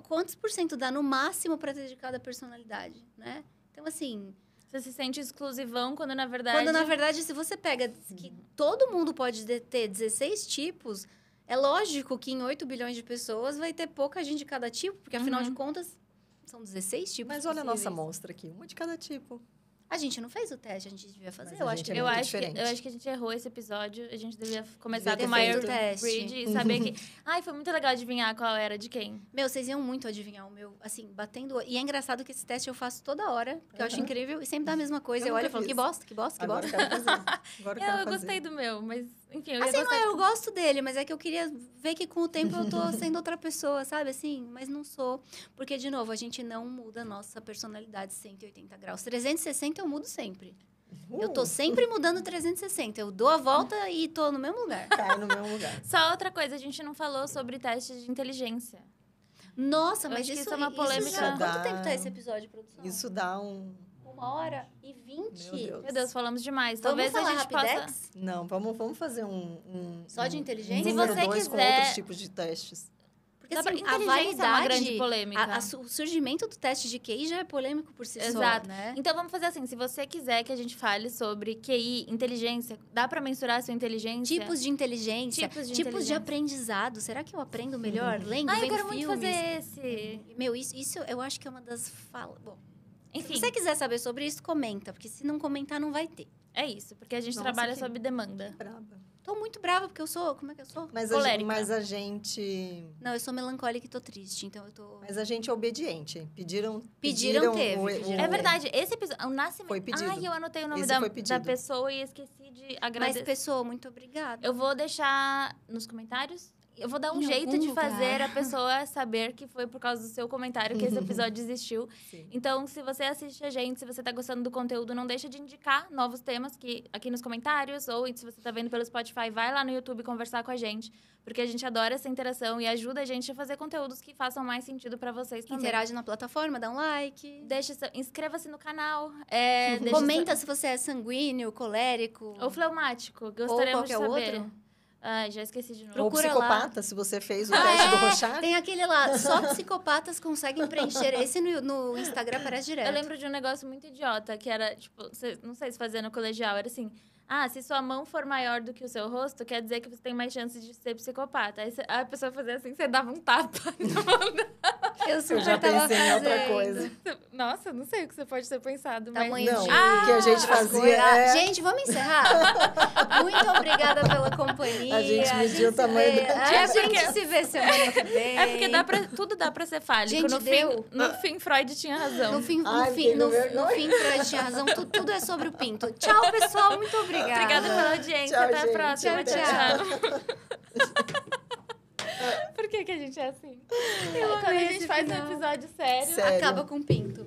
quantos por cento dá no máximo para ter de cada personalidade, né? Então, assim... Você se sente exclusivão quando, na verdade... se você pega que todo mundo pode ter 16 tipos, é lógico que em 8 bilhões de pessoas vai ter pouca gente de cada tipo, porque, afinal de contas, são 16 tipos Mas olha a nossa possíveis. amostra aqui, uma de cada tipo. A gente não fez o teste, a gente devia fazer. Mas Eu a acho gente que é Eu muito acho diferente. que a gente errou esse episódio. A gente devia começar Devia com ter o feito o Myers-Briggs teste. e saber que... Ai, foi muito legal adivinhar qual era de quem. Meu, vocês iam muito adivinhar o meu, assim, batendo... E é engraçado que esse teste eu faço toda hora, porque eu acho incrível, e sempre dá a mesma coisa. Eu olho e falo, fiz. que bosta, que bosta, que Agora bosta. eu quero fazer. Agora eu quero Eu fazer. gostei do meu, mas... Enfim, eu ia Assim, não gostar é, de- eu gosto dele, mas é que eu queria ver que com o tempo eu tô sendo outra pessoa, sabe? Assim, mas não sou. Porque, de novo, a gente não muda a nossa personalidade 180 graus. 360 eu mudo sempre. Eu tô sempre mudando 360. Eu dou a volta e tô no mesmo lugar. Cai no mesmo lugar. Só outra coisa, a gente não falou sobre testes de inteligência. Nossa, Eu mas acho que isso isso é uma polêmica. Quanto Dá- tempo tá esse episódio, produção? Isso dá um... 1h20. Meu Deus. Meu Deus, falamos demais. Vamos Talvez falar a gente Rapidex? possa... Não, vamos fazer um Só de inteligência? número Se você 2 com quiser- outros tipos de testes. Porque Dá pra- assim, a inteligência é uma grande validade... polêmica. O surgimento do teste de QI já é polêmico por si Exato. só, né? Então, vamos fazer assim. Se você quiser que a gente fale sobre QI, inteligência, dá pra mensurar a sua inteligência? Tipos de inteligência, Tipos de tipos de inteligência. aprendizado. Será que eu aprendo melhor lendo, Ai, eu vendo quero muito filmes? fazer esse. Meu, isso eu acho que é uma das falas. Bom, Enfim, se você quiser saber sobre isso, comenta. Porque se não comentar, não vai ter. é isso. Porque a gente Nossa, trabalha que- sob demanda. Braba. Tô muito brava, porque eu sou... Como é que eu sou? Mas Colérica. mas a gente... Não, eu sou melancólica e tô triste. Então, eu tô... Mas a gente é obediente. Pediram Pediram, teve, o- pediram. É verdade. Esse episódio... O nascimento... Foi pedido. Ai, eu anotei o nome Esse da, foi da pedido. pessoa e esqueci de Mas, agradecer. pessoa, muito obrigada. Eu vou deixar nos comentários. Eu vou dar um Em jeito algum de lugar. fazer a pessoa saber que foi por causa do seu comentário que esse episódio existiu. Sim. Então, se você assiste a gente, se você tá gostando do conteúdo, não deixa de indicar novos temas aqui nos comentários. Ou se você tá vendo pelo Spotify, vai lá no YouTube conversar com a gente. Porque a gente adora essa interação e ajuda a gente a fazer conteúdos que façam mais sentido pra vocês também. Interage na plataforma, dá um like. Inscreva-se no canal. Comenta se você é sanguíneo, colérico. Ou fleumático. Gostaríamos de qualquer saber. outro. Ai, já esqueci de novo. Ou Procura psicopata, se você fez o teste do Rorschach. Tem aquele lá, só psicopatas conseguem preencher. Esse no Instagram aparece direto. Eu lembro de um negócio muito idiota, que era, tipo, não sei se fazia no colegial, era assim... Ah, se sua mão for maior do que o seu rosto, quer dizer que você tem mais chance de ser psicopata. Aí a pessoa fazia assim, você dava um tapa. Eu super Eu já tava pensei em outra fazendo. coisa. Nossa, não sei o que você pode ter pensado, mas... Tamanho Não, de... o que a gente fazia é... Gente, vamos encerrar? Muito obrigada pela companhia. A gente mediu o se tamanho vê- da- A É gente porque- se vê semana que vem. É porque tudo dá pra ser fálico. Gente, no, deu. fim, no fim, Freud tinha razão. No fim, Ai, fiquei com vergonha. Freud tinha razão. Tudo é sobre o pinto. Tchau, pessoal. Muito obrigada. Obrigada pela audiência. Tchau, Até a gente. próxima. Tchau, Por que a gente é assim? Eu Quando a amei gente esse faz um final. episódio sério... Sério. Acaba com o pinto.